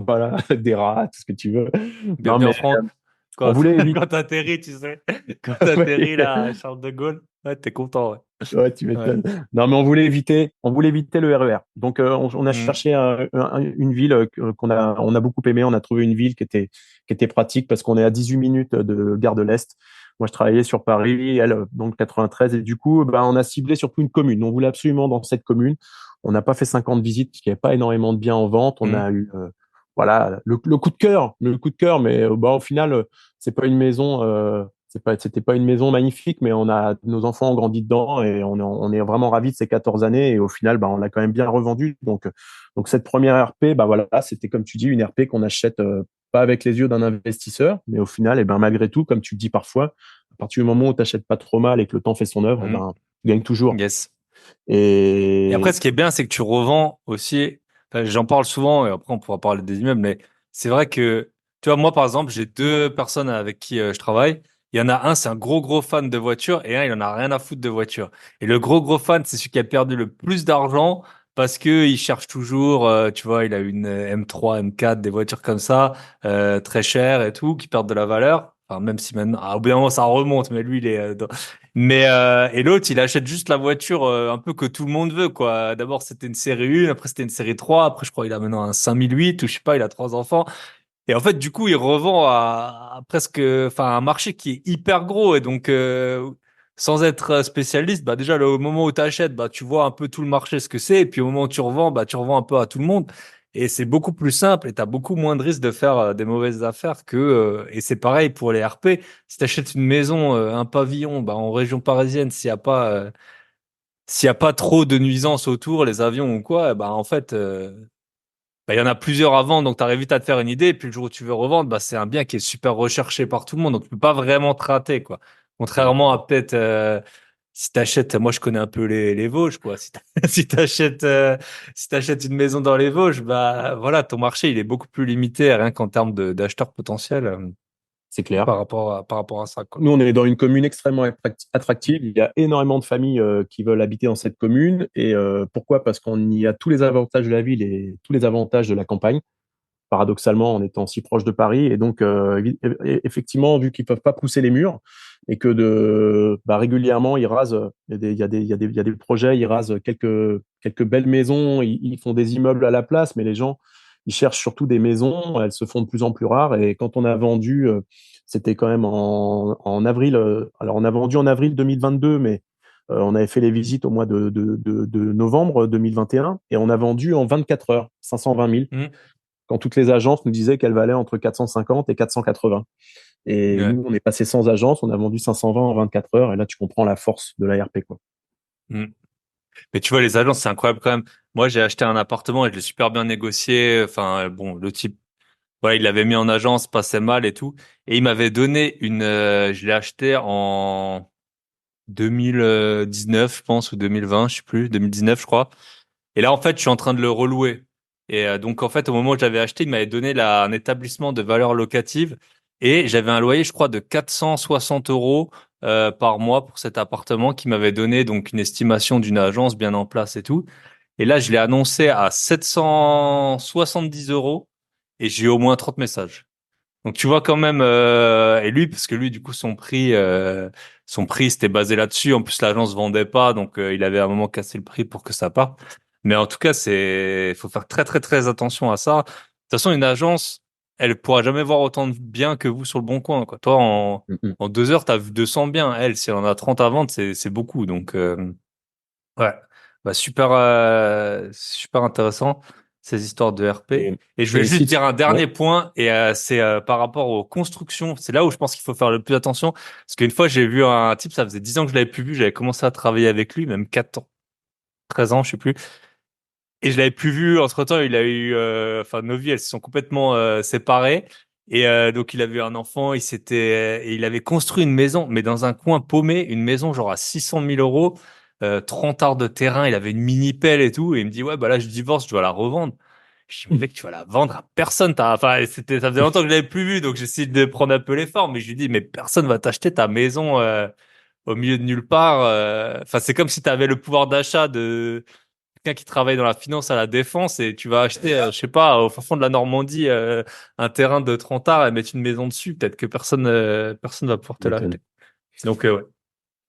voilà, des rats, tout ce que tu veux. Non,
Bienvenue
mais
en France.
on
Quand,
voulait éviter.
quand t'atterris, tu sais. Quand t'atterris là, à Charles de Gaulle, ouais, t'es content, ouais.
Ouais, tu
Ouais.
m'étonnes. Non, mais on voulait éviter le RER. Donc, on a
Mm.
cherché une ville on a beaucoup aimé. On a trouvé une ville qui était pratique parce qu'on est à 18 minutes de Gare de l'Est. Moi, je travaillais sur Paris, elle, donc 93. Et du coup, on a ciblé surtout une commune. On voulait absolument dans cette commune. On n'a pas fait 50 visites parce qu'il n'y avait pas énormément de biens en vente. On
Mm.
a eu, voilà, le coup de cœur, mais au final, c'est pas une maison, c'était pas une maison magnifique, mais nos enfants ont grandi dedans et on est vraiment ravis de ces 14 années. Et au final, on l'a quand même bien revendu. Donc cette première RP, voilà, c'était comme tu dis, une RP qu'on achète pas avec les yeux d'un investisseur, mais au final, malgré tout, comme tu le dis parfois, à partir du moment où tu n'achètes pas trop mal et que le temps fait son œuvre,
Mm.
tu gagnes toujours.
Yes. Et après,
Et
ce qui est bien, c'est que tu revends aussi. Enfin, j'en parle souvent et après, on pourra parler des immeubles, mais c'est vrai que, tu vois, moi, par exemple, j'ai deux personnes avec qui je travaille. Il y en a un, c'est un gros, gros fan de voiture et un, il en a rien à foutre de voiture. Et le gros, gros fan, c'est celui qui a perdu le plus d'argent parce que il cherche toujours, tu vois, il a une M3, M4, des voitures comme ça, très chères et tout, qui perdent de la valeur. Enfin, même si maintenant, au bout d'un moment, ça remonte, mais lui, il est mais et l'autre, il achète juste la voiture un peu que tout le monde veut, quoi. D'abord, c'était une série 1, après c'était une série 3, après je crois il a maintenant un 5008 ou je sais pas, il a trois enfants. Et en fait, du coup, il revend à presque enfin un marché qui est hyper gros et donc sans être spécialiste, déjà au moment où tu achètes, tu vois un peu tout le marché ce que c'est et puis au moment où tu revends, tu revends un peu à tout le monde. Et c'est beaucoup plus simple et tu as beaucoup moins de risques de faire des mauvaises affaires que et c'est pareil pour les RP. Si tu achètes une maison, un pavillon, en région parisienne, s'il y a pas trop de nuisances autour, les avions ou quoi, en fait, il y en a plusieurs avant, donc tu arrives vite à te faire une idée. Et puis le jour où tu veux revendre, c'est un bien qui est super recherché par tout le monde, donc tu peux pas vraiment te rater, quoi. Contrairement à peut-être si t'achètes, moi je connais un peu les Vosges, quoi. Si si t'achètes une maison dans les Vosges, voilà, ton marché il est beaucoup plus limité, rien qu'en termes d'acheteurs potentiels
c'est clair.
par rapport à ça, quoi.
Nous, on est dans une commune extrêmement attractive. Il y a énormément de familles qui veulent habiter dans cette commune. Et pourquoi? Parce qu'on y a tous les avantages de la ville et tous les avantages de la campagne, paradoxalement, en étant si proche de Paris. Et donc, effectivement, vu qu'ils peuvent pas pousser les murs et que régulièrement, ils rasent, il y a des projets, ils rasent quelques belles maisons, ils font des immeubles à la place, mais les gens, ils cherchent surtout des maisons. Elles se font de plus en plus rares. Et quand on a vendu, c'était quand même en avril. Alors, on a vendu en avril 2022, mais on avait fait les visites au mois de novembre 2021 et on a vendu en 24 heures, 520 000
Hmm.
quand toutes les agences nous disaient qu'elles valaient entre 450 et 480. Et
Ouais.
nous, on est passé sans agence, on a vendu 520 en 24 heures, et là, tu comprends la force de l'ARP, quoi.
Hmm. Mais tu vois, les agences, c'est incroyable quand même. Moi, j'ai acheté un appartement et je l'ai super bien négocié. Enfin, bon, le type, ouais, il l'avait mis en agence, passait mal et tout. Et il m'avait donné je l'ai acheté en 2019, je pense, ou 2020, je sais plus, 2019, je crois. Et là, en fait, je suis en train de le relouer. Et donc, en fait, au moment où je l'avais acheté, il m'avait donné un établissement de valeur locative. Et j'avais un loyer, je crois, de 460 euros par mois pour cet appartement qui m'avait donné donc une estimation d'une agence bien en place et tout. Et là, je l'ai annoncé à 770 euros et j'ai eu au moins 30 messages. Donc tu vois quand même et lui parce que lui du coup son prix c'était basé là-dessus. En plus, l'agence vendait pas, donc il avait à un moment cassé le prix pour que ça parte. Mais en tout cas, faut faire très très très attention à ça. De toute façon, une agence, elle pourra jamais voir autant de biens que vous sur le bon coin, quoi. Toi,
Mhm.
en 2 heures, t'as vu 200 biens. Elle, si elle en a 30 à vendre, c'est beaucoup. Donc, ouais, bah super intéressant ces histoires de RP.
Et,
Et je vais
et
juste
si
dire un
ouais.
dernier point, et c'est par rapport aux constructions. C'est là où je pense qu'il faut faire le plus attention, parce qu'une fois j'ai vu un type, ça faisait 10 ans que je l'avais plus vu, j'avais commencé à travailler avec lui, même 4 ans, 13 ans, je sais plus. Et je l'avais plus vu. Entre-temps, il a eu, enfin, nos vies, elles se sont complètement séparées. Et donc, il avait eu un enfant. Et il avait construit une maison, mais dans un coin paumé, une maison genre à 600 000 euros, 30 arts de terrain. Il avait une mini pelle et tout. Et il me dit, ouais, bah là, je divorce, je dois la revendre. Je dis, mais mec, tu vas la vendre à personne. Enfin, ça faisait longtemps que je l'avais plus vu, donc j'essaie de prendre un peu l'effort. Mais je lui dis, mais personne va t'acheter ta maison au milieu de nulle part. Enfin, c'est comme si tu avais le pouvoir d'achat de quelqu'un qui travaille dans la finance à la défense et tu vas acheter, je sais pas, au fin fond de la Normandie, un terrain de 30 arts et mettre une maison dessus. Peut-être que personne va pouvoir te l'acheter.
M'étonne.
Donc, ouais.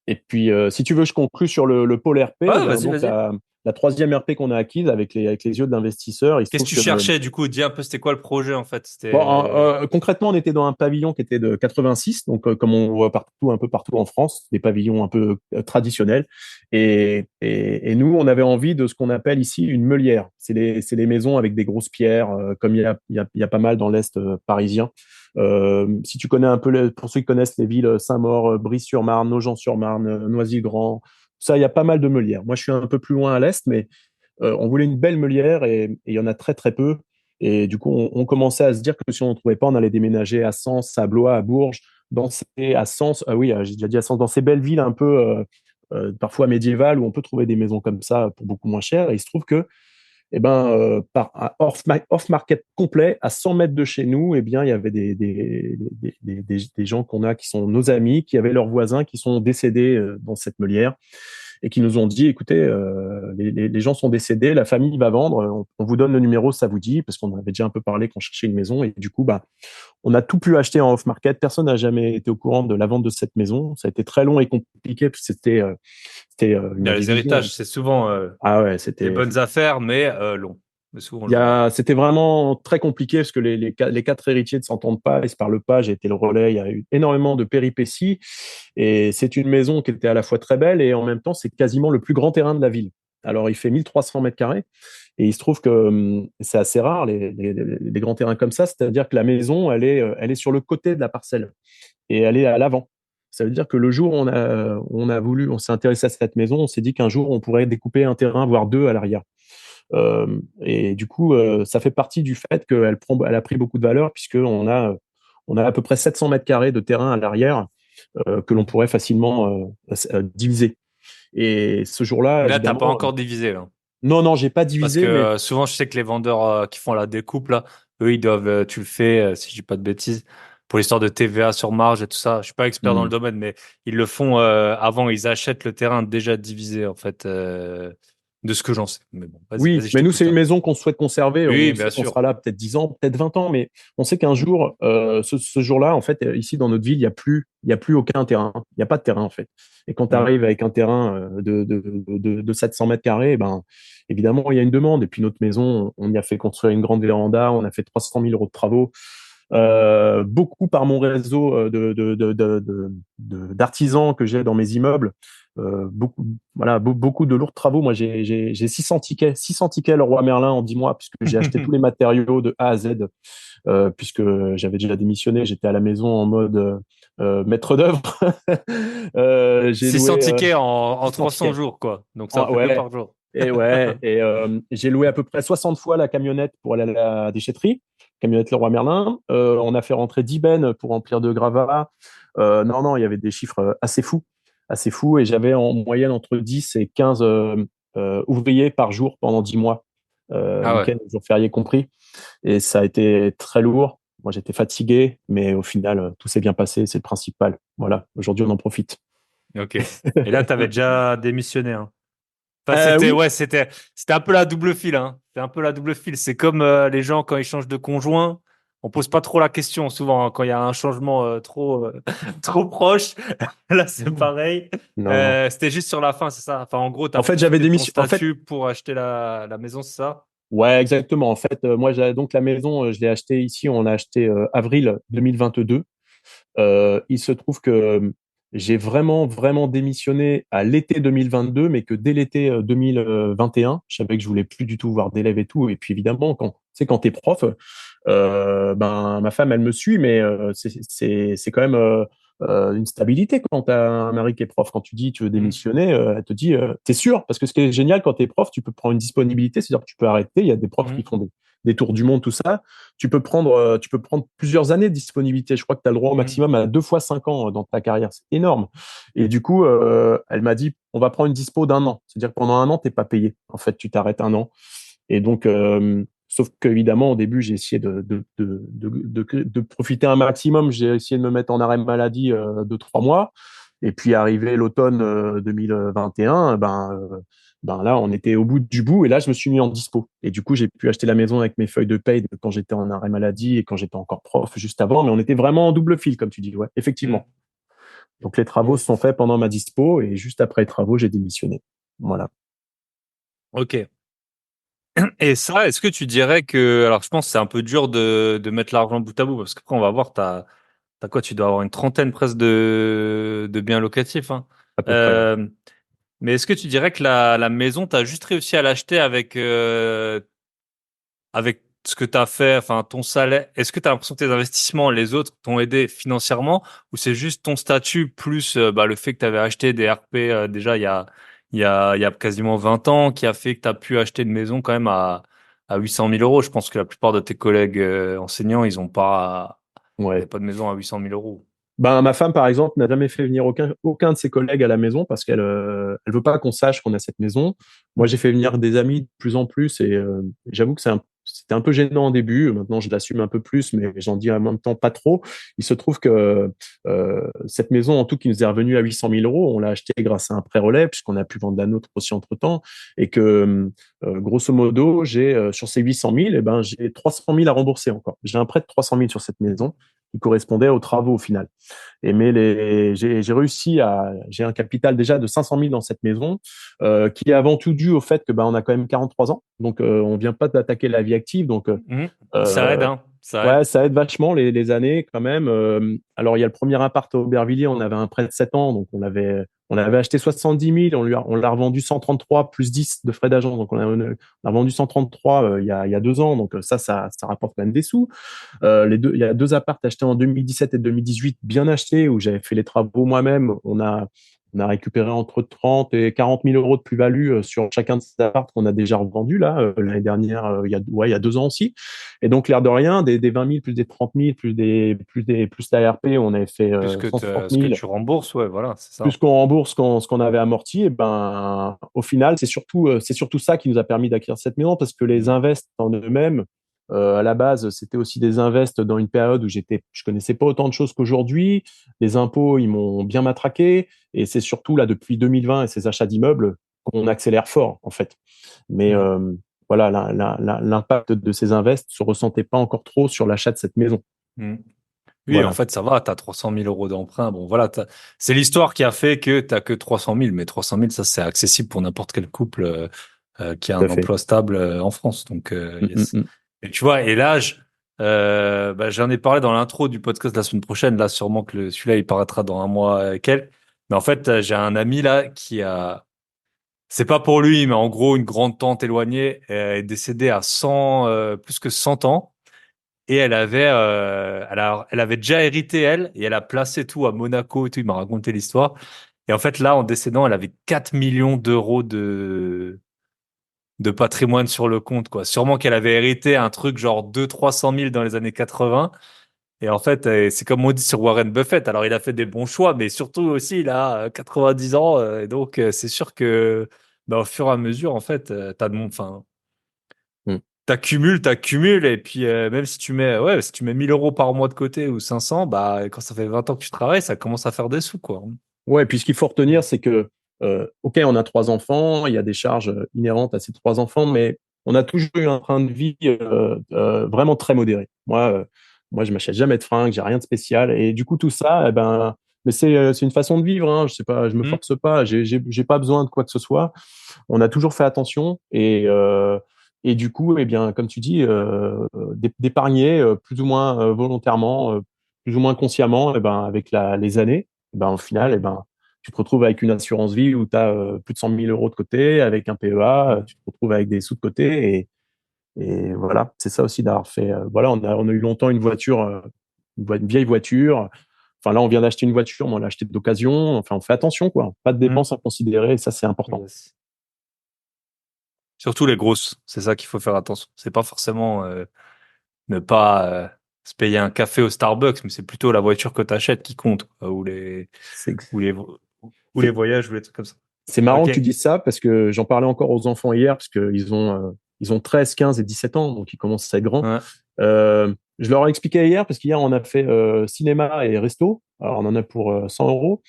Et puis, si tu veux, je conclue sur le pôle RP.
Ouais, vas-y,
Donc,
vas-y.
la troisième RP qu'on a acquise avec les yeux de l'investisseur, il se
Qu'est-ce
trouve
que tu
que
cherchais, du coup? Dis un peu, c'était quoi le projet, en fait?
bon,
C'était...
concrètement, on était dans un pavillon qui était de 86, donc comme on voit partout, un peu partout en France, des pavillons un peu traditionnels. Et nous, on avait envie de ce qu'on appelle ici une meulière. C'est les maisons avec des grosses pierres, comme il y a pas mal dans l'Est parisien. Si tu connais un peu, pour ceux qui connaissent les villes Saint-Maur, Brie-sur-Marne, Nogent-sur-Marne, Noisy-le-Grand, ça, il y a pas mal de meulières. Moi, je suis un peu plus loin à l'Est, mais on voulait une belle meulière et il y en a très, très peu. Et du coup, on commençait à se dire que si on ne trouvait pas, on allait déménager à Sens, à Blois, à Bourges, à Sens, oui, j'ai déjà dit à Sens, dans ces belles villes un peu parfois médiévales où on peut trouver des maisons comme ça pour beaucoup moins cher. Et il se trouve que, eh ben, par un off-market complet, à 100 mètres de chez nous, eh bien, il y avait des gens qu'on a qui sont nos amis, qui avaient leurs voisins qui sont décédés dans cette meulière et qui nous ont dit, écoutez, les gens sont décédés, la famille va vendre, on vous donne le numéro, ça vous dit, parce qu'on avait déjà un peu parlé qu'on cherchait une maison, et du coup, bah, on a tout pu acheter en off-market, personne n'a jamais été au courant de la vente de cette maison, ça a été très long et compliqué, parce que c'était une
Les
division.
héritages, c'est souvent
Ah ouais,
des
c'était
bonnes affaires, mais long. Mais souvent
il y
long.
a, c'était vraiment très compliqué parce que les quatre héritiers ne s'entendent pas, ils se parlent pas. J'ai été le relais. Il y a eu énormément de péripéties et c'est une maison qui était à la fois très belle et en même temps, c'est quasiment le plus grand terrain de la ville. Alors, il fait 1300 mètres carrés et il se trouve que c'est assez rare les grands terrains comme ça. C'est-à-dire que la maison, elle est sur le côté de la parcelle et elle est à l'avant. Ça veut dire que le jour où on s'est intéressé à cette maison, on s'est dit qu'un jour, on pourrait découper un terrain, voire deux à l'arrière. Et du coup, ça fait partie du fait elle a pris beaucoup de valeur puisqu'on a à peu près 700 mètres carrés de terrain à l'arrière que l'on pourrait facilement diviser. Et ce jour-là,
Mais là, t'as pas
évidemment,
encore divisé, là.
non, non, j'ai pas
Parce que
divisé, mais
souvent, je sais que les vendeurs qui font la découpe, là, eux, ils doivent, tu le fais, si je dis pas de bêtises, pour l'histoire de TVA sur marge et tout ça. Je suis pas expert dans le domaine, mais ils le font avant, ils achètent le terrain déjà divisé, en fait, de ce que j'en sais. Mais bon, vas-y,
oui,
vas-y, je
mais nous, c'est
t'écoute,
une
hein.
maison qu'on souhaite conserver.
Oui,
On
bien
sait qu'on
sûr.
sera là peut-être 10 ans, peut-être 20 ans, mais on sait qu'un jour, ce jour-là, en fait, ici dans notre ville, il y a plus aucun terrain. Il n'y a pas de terrain, en fait. Et quand tu
Mm.
arrives avec un terrain de 700 mètres carrés, ben, évidemment, il y a une demande. Et puis notre maison, on y a fait construire une grande véranda, on a fait 300 000 euros de travaux. Beaucoup par mon réseau d'artisans que j'ai dans mes immeubles. Beaucoup, voilà, beaucoup de lourds travaux. Moi, j'ai 600 tickets Leroy Merlin en 10 mois, puisque j'ai acheté tous les matériaux de A à Z, puisque j'avais déjà démissionné. J'étais à la maison en mode maître d'œuvre. J'ai
600
loué
tickets en
600
300
tickets.
jours, quoi. Donc, ça en fait deux
Ouais,
par jour.
et ouais, et j'ai loué à peu près 60 fois la camionnette pour aller à la déchetterie, camionnette Leroy Merlin. On a fait rentrer 10 bennes pour remplir de gravats. Non, non, il y avait des chiffres assez fous, et j'avais en moyenne entre 10 et 15 ouvriers par jour pendant 10 mois,
Ah ouais.
week-end, jours fériés compris. Et ça a été très lourd. Moi, j'étais fatigué, mais au final, tout s'est bien passé, c'est le principal. Voilà, aujourd'hui, on en profite.
Ok. Et là, t'avais déjà démissionné, hein. Enfin,
Oui,
c'était un peu la double file, hein. C'est un peu la double file. C'est comme les gens quand ils changent de conjoint. on pose pas trop la question souvent hein, quand il y a un changement trop proche. Là, c'est pareil.
Non, non.
C'était juste sur la fin, c'est ça? Enfin, en gros, tu as
En fait, j'avais
profité de ton
démissionné. En fait,
statut pour acheter la maison, c'est ça?
ouais, exactement. En fait, moi, j'avais donc la maison, je l'ai achetée ici. On l'a acheté avril 2022. Il se trouve que j'ai vraiment, vraiment démissionné à l'été 2022, mais que dès l'été 2021, je savais que je voulais plus du tout voir d'élèves et tout. Et puis évidemment, quand tu sais, quand t'es prof, ben ma femme, elle me suit, mais c'est quand même une stabilité quand tu as un mari qui est prof. Quand tu dis tu veux
Mhm.
démissionner, elle te dit t'es sûr? Parce que ce qui est génial quand tu es prof, tu peux prendre une disponibilité, c'est-à-dire que tu peux arrêter. Il y a des profs qui
Mhm.
font des tours du monde, tout ça. Tu peux prendre plusieurs années de disponibilité. Je crois que tu as le droit au
Mhm.
maximum à 2 fois 5 ans dans ta carrière. C'est énorme. Et du coup, elle m'a dit, on va prendre une dispo d'1 an. C'est-à-dire que pendant 1 an, t'es pas payé. En fait, tu t'arrêtes 1 an. Et donc, sauf qu'évidemment, au début, j'ai essayé de profiter un maximum. J'ai essayé de me mettre en arrêt maladie de 3 mois. Et puis, arrivé l'automne 2021, ben là, on était au bout du bout. Et là, je me suis mis en dispo. Et du coup, j'ai pu acheter la maison avec mes feuilles de paye quand j'étais en arrêt maladie et quand j'étais encore prof juste avant. Mais on était vraiment en double fil, comme tu dis. Ouais,
Mhm.
effectivement. Donc, les travaux se
Yes.
sont faits pendant ma dispo et juste après les travaux, j'ai démissionné. Voilà.
Ok. Et ça, est-ce que tu dirais que, alors je pense que c'est un peu dur de mettre l'argent bout à bout, parce qu'après on va voir, t'as quoi, tu dois avoir une trentaine presque de biens locatifs, hein.
À peu près, ouais.
Euh, mais est-ce que tu dirais que la maison, t'as juste réussi à l'acheter avec ce que t'as fait, enfin ton salaire, est-ce que t'as l'impression que tes investissements, les autres, t'ont aidé financièrement, ou c'est juste ton statut plus bah, le fait que t'avais acheté des RP déjà il y a quasiment 20 ans qui a fait que t'as pu acheter une maison quand même à 800 000 euros. Je pense que la plupart de tes collègues enseignants, ils
Ouais.
n'avaient pas de maison à 800 000 euros.
Ben, ma femme, par exemple, n'a jamais fait venir aucun de ses collègues à la maison parce qu'elle elle veut pas qu'on sache qu'on a cette maison. Moi, j'ai fait venir des amis de plus en plus et j'avoue que c'était un peu gênant au début. Maintenant, je l'assume un peu plus, mais j'en dis en même temps pas trop. Il se trouve que cette maison, en tout, qui nous est revenue à 800 000 euros, on l'a achetée grâce à un prêt relais puisqu'on a pu vendre la nôtre aussi entre-temps et que grosso modo, sur ces 800 000, eh ben, j'ai 300 000 à rembourser encore. J'ai un prêt de 300 000 sur cette maison qui correspondait aux travaux au final. J'ai réussi j'ai un capital déjà de 500 000 dans cette maison, qui est avant tout dû au fait que on a quand même 43 ans, donc on vient pas d'attaquer la vie active, donc
Mhm. Ça aide,
euh,
hein, ça aide.
ouais, ça aide vachement les années quand même. Alors il y a le premier appart à Aubervilliers, on avait un prêt de 7 ans, donc on avait acheté 70 000, on l'a revendu 133 plus 10 de frais d'agent, donc on a vendu 133 il y a 2 ans, donc ça rapporte quand même des sous. Il y a deux apparts achetés en 2017 et 2018, bien achetés, où j'avais fait les travaux moi-même. On a récupéré entre 30 et 40 000 euros de plus-value sur chacun de ces apparts qu'on a déjà revendus là, l'année dernière, il y a 2 ans aussi. Et donc, l'air de rien, des 20 000 plus des 30 000 plus l'ARP, on avait fait
Plus
160
ce que
000
tu rembourses, ouais, voilà, c'est
plus
ça.
qu'on rembourse ce qu'on avait amorti, et au final, c'est surtout ça qui nous a permis d'acquérir cette maison parce que les
Mhm.
invests en eux-mêmes, à la base, c'était aussi des invests dans une période où je connaissais pas autant de choses qu'aujourd'hui. Les impôts, ils m'ont bien matraqué et c'est surtout là depuis 2020 et ces achats d'immeubles qu'on accélère fort en fait. Mais
Mhm.
voilà, l'impact de ces invests se ressentait pas encore trop sur l'achat de cette maison.
Mhm. Oui, en
Voilà,
fait, ça va, tu as 300 000 euros d'emprunt. Bon, voilà, c'est l'histoire qui a fait que tu que 300 000, mais 300 000, ça, c'est accessible pour n'importe quel couple qui a
tout
un
à fait.
emploi stable en France. Donc,
Mm, mm,
yes.
mm.
Et tu vois, et l'âge, bah, j'en ai parlé dans l'intro du podcast la semaine prochaine. Là, sûrement que celui-là, il paraîtra dans un mois et quelques. Mais en fait, j'ai un ami là qui a, c'est pas pour lui, mais en gros, une grande tante éloignée est décédée à 100, plus que 100 ans. Et elle avait déjà hérité, elle, et elle a placé tout à Monaco et tout. Il m'a raconté l'histoire. Et en fait, là, en décédant, elle avait 4 millions d'euros de patrimoine sur le compte, quoi. Sûrement qu'elle avait hérité un truc genre 200 000 300 000 dans les années 80. Et en fait, c'est comme on dit sur Warren Buffett. Alors, il a fait des bons choix, mais surtout aussi, il a 90 ans. Et donc, c'est sûr que, bah, au fur et à mesure, en fait, enfin,
Mm.
t'accumules, et puis même si tu mets 1 000 euros par mois de côté ou 500, bah quand ça fait 20 ans que tu travailles, ça commence à faire des sous, quoi.
Ouais, puis ce qu'il faut retenir, c'est que, OK, on a 3 enfants, il y a des charges inhérentes à ces 3 enfants, mais on a toujours eu un train de vie vraiment très modéré. Moi, je m'achète jamais de fringues, j'ai rien de spécial. Et du coup, tout ça, eh ben, mais c'est une façon de vivre. Hein. Je sais pas, je me
Mm.
force pas. J'ai pas besoin de quoi que ce soit. On a toujours fait attention et du coup, eh bien, comme tu dis, d'épargner plus ou moins volontairement, plus ou moins consciemment, eh ben, avec les années, eh ben, au final, eh ben, tu te retrouves avec une assurance vie où tu as plus de 100 000 euros de côté, avec un PEA,
Mm.
tu te retrouves avec des sous de côté et voilà, c'est ça aussi d'avoir fait. Voilà, on a eu longtemps une voiture, une vieille voiture. Enfin là, on vient d'acheter une voiture, mais on l'a acheté d'occasion. Enfin, on fait attention, quoi. Pas de
Mm.
dépenses inconsidérées, ça c'est important.
Yes. Surtout les grosses, c'est ça qu'il faut faire attention. C'est pas forcément ne pas se payer un café au Starbucks, mais c'est plutôt la voiture que tu achètes qui compte, quoi,
C'est
ou les, ou les voyages, ou les trucs comme ça.
C'est marrant
Ok.
que tu dises ça parce que j'en parlais encore aux enfants hier parce qu'ils ont 13, 15 et 17 ans, donc ils commencent à être grands.
Ouais.
Je leur ai expliqué hier parce qu'hier on a fait cinéma et resto. Alors on en a pour 100 euros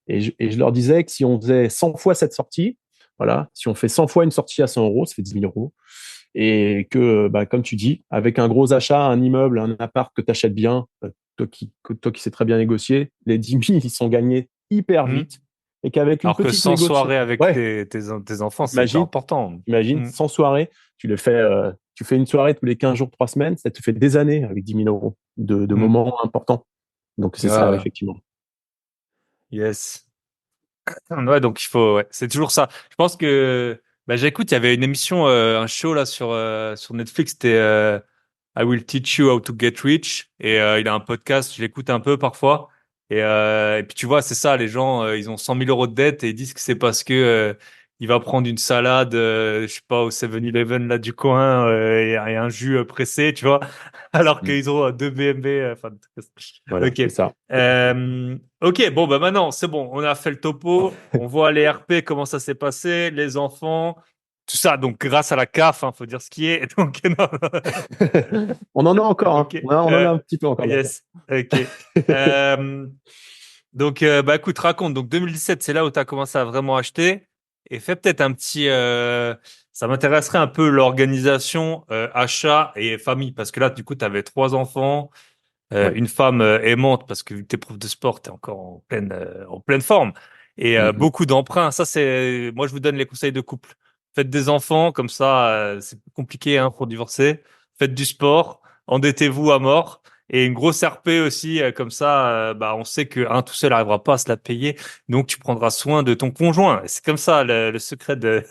et je leur disais que si on faisait 100 fois cette sortie, voilà, si on fait 100 fois une sortie à 100 euros, ça fait 10 000 euros. Et que, bah, comme tu dis, avec un gros achat, un immeuble, un appart que tu achètes bien, toi qui sais très bien négocier, les 10 000, ils sont gagnés hyper
Mm.
vite. Et qu'avec une
Alors que
petite
100
négociation,
soirées avec
ouais,
tes enfants, c'est hyper
imagine,
important.
imagine,
Mm.
100 soirées, tu fais une soirée tous les 15 jours, 3 semaines, ça te fait des années avec 10 000 euros de
Mm.
moments importants. Donc, c'est
Ouais,
ça,
ouais.
effectivement.
Yes. Ouais, donc il faut, ouais, c'est toujours ça. Je pense que, bah, j'écoute, il y avait une émission, un show là sur Netflix, c'était I Will Teach You How to Get Rich, et il a un podcast, je l'écoute un peu parfois, et puis tu vois, c'est ça, les gens, ils ont 100 000 euros de dette et ils disent que c'est parce que il va prendre une salade, je sais pas, au 7-Eleven là du coin, et un jus pressé, tu vois, alors
Mm.
qu'ils ont deux BMW, enfin,
Voilà,
ok.
c'est ça.
Ok, bon, bah maintenant, c'est bon, on a fait le topo, on voit les RP, comment ça s'est passé, les enfants, tout ça, donc grâce à la CAF, hein, faut dire ce qui est. Donc, non,
On en a encore, hein.
ok,
On en a un petit peu encore.
yes, ok. Euh, donc, bah écoute, raconte. Donc, 2017, c'est là où tu as commencé à vraiment acheter. Et fais peut-être un petit. Ça m'intéresserait un peu l'organisation, achat et famille. Parce que là, du coup, tu avais trois enfants,
Ouais.
une femme aimante, parce que vu que tu es prof de sport, tu es encore en pleine forme. Et
Mm, mm.
beaucoup d'emprunts. Ça, c'est. Moi, je vous donne les conseils de couple. Faites des enfants, comme ça, c'est plus compliqué hein, pour divorcer. Faites du sport, endettez-vous à mort. Et une grosse RP aussi, comme ça, bah, on sait que un tout seul n'arrivera pas à se la payer, donc tu prendras soin de ton conjoint. C'est comme ça le secret d'une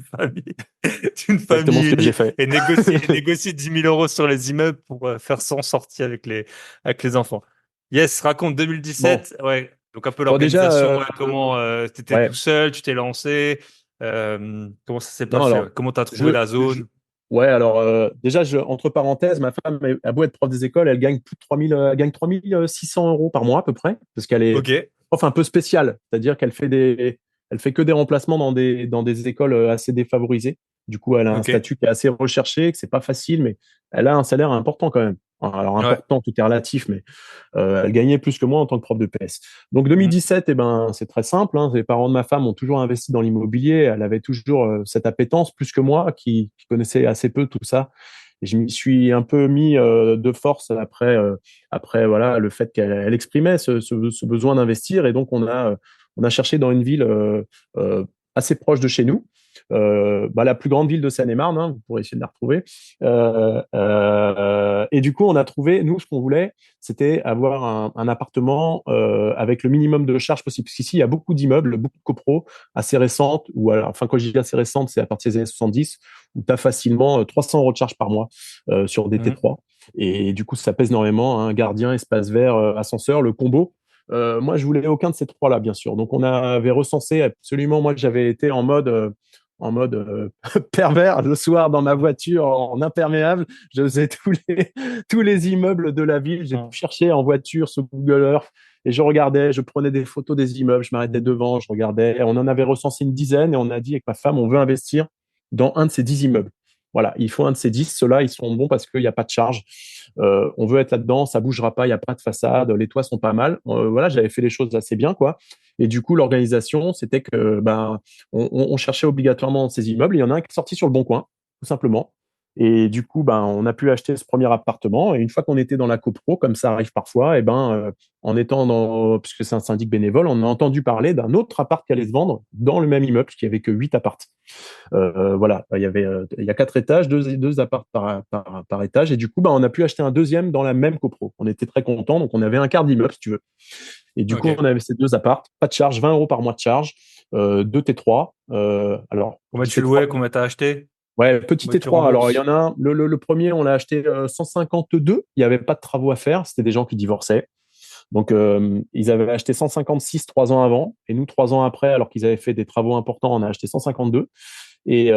famille, d'une
Exactement
famille
ce que j'ai
unie.
fait.
Et négocier 10 000 euros sur les immeubles pour faire 100 sorties avec les enfants. Yes, raconte
Bon,
2017. Ouais. Donc un peu
bon déjà,
l'organisation, ouais, comment t'étais
ouais.
tout seul, tu t'es lancé, comment ça s'est
Non,
passé, ouais.
alors,
Comment t'as trouvé
je,
la
je-
zone.
ouais, alors, déjà, entre parenthèses, ma femme a beau être prof des écoles, elle gagne plus de 3000, elle gagne 3600 euros par mois à peu près, parce qu'elle est
Ok.
prof un peu spéciale, c'est-à-dire elle fait que des remplacements dans des écoles assez défavorisées. Du coup, elle a un
Ok.
statut qui est assez recherché, que c'est pas facile, mais elle a un salaire important quand même. Alors,
Ouais.
important, tout est relatif, mais elle gagnait plus que moi en tant que prof de PS. Donc
Mm.
2017, eh ben, c'est très simple. Hein. Les parents de ma femme ont toujours investi dans l'immobilier. Elle avait toujours cette appétence, plus que moi, qui connaissait assez peu tout ça. Et je m'y suis un peu mis de force après voilà, le fait qu'elle exprimait ce besoin d'investir. Et donc, on a cherché dans une ville euh, assez proche de chez nous. Bah, la plus grande ville de Seine-et-Marne, hein, vous pourrez essayer de la retrouver. Et du coup, on a trouvé, nous, ce qu'on voulait, c'était avoir un appartement avec le minimum de charges possible. Parce qu'ici, il y a beaucoup d'immeubles, beaucoup de copros assez récentes, ou alors, enfin, quand je dis assez récentes, c'est à partir des années 70, où tu as facilement 300 euros de charges par mois sur des
Mm.
T3. Et du coup, ça pèse énormément. Hein, gardien, espace vert, ascenseur, le combo. Moi, je voulais aucun de ces trois-là, bien sûr. Donc, on avait recensé absolument. Moi, j'avais été en mode pervers le soir dans ma voiture en imperméable. Je faisais tous les immeubles de la ville. J'ai tout
Mm.
cherché en voiture sur Google Earth et je regardais, je prenais des photos des immeubles, je m'arrêtais devant, je regardais. Et on en avait recensé une dizaine et on a dit avec ma femme, on veut investir dans un de ces 10 immeubles. Voilà, il faut un de ces 10. Ceux-là, ils sont bons parce qu'il n'y a pas de charge. On veut être là-dedans, ça bougera pas, il n'y a pas de façade, les toits sont pas mal. Voilà, j'avais fait les choses assez bien, quoi. Et du coup, l'organisation, c'était que ben, on cherchait obligatoirement ces immeubles. Il y en a un qui est sorti sur le Bon Coin. tout simplement. Et du coup, on a pu acheter ce premier appartement. Et une fois qu'on était dans la copro, comme ça arrive parfois, en étant puisque c'est un syndic bénévole, on a entendu parler d'un autre appart qui allait se vendre dans le même immeuble, puisqu'il n'y avait que 8 apparts. Voilà, il y a 4 étages, deux apparts par étage. Et du coup, on a pu acheter un deuxième dans la même copro. On était très contents. Donc, on avait un quart d'immeuble, si tu veux. Et du coup, on avait ces 2 apparts. Pas de charge, 20 € par mois de charge, 2 T3. Alors,
combien tu louais, combien t'as acheté?
Ouais, petit
Combien tu
T3. Alors, il y
rembourses?
en a un. Le premier, on l'a acheté 152. Il n'y avait pas de travaux à faire. C'était des gens qui divorçaient. Donc, ils avaient acheté 156 3 ans avant. Et nous, 3 ans après, alors qu'ils avaient fait des travaux importants, on a acheté 152. Et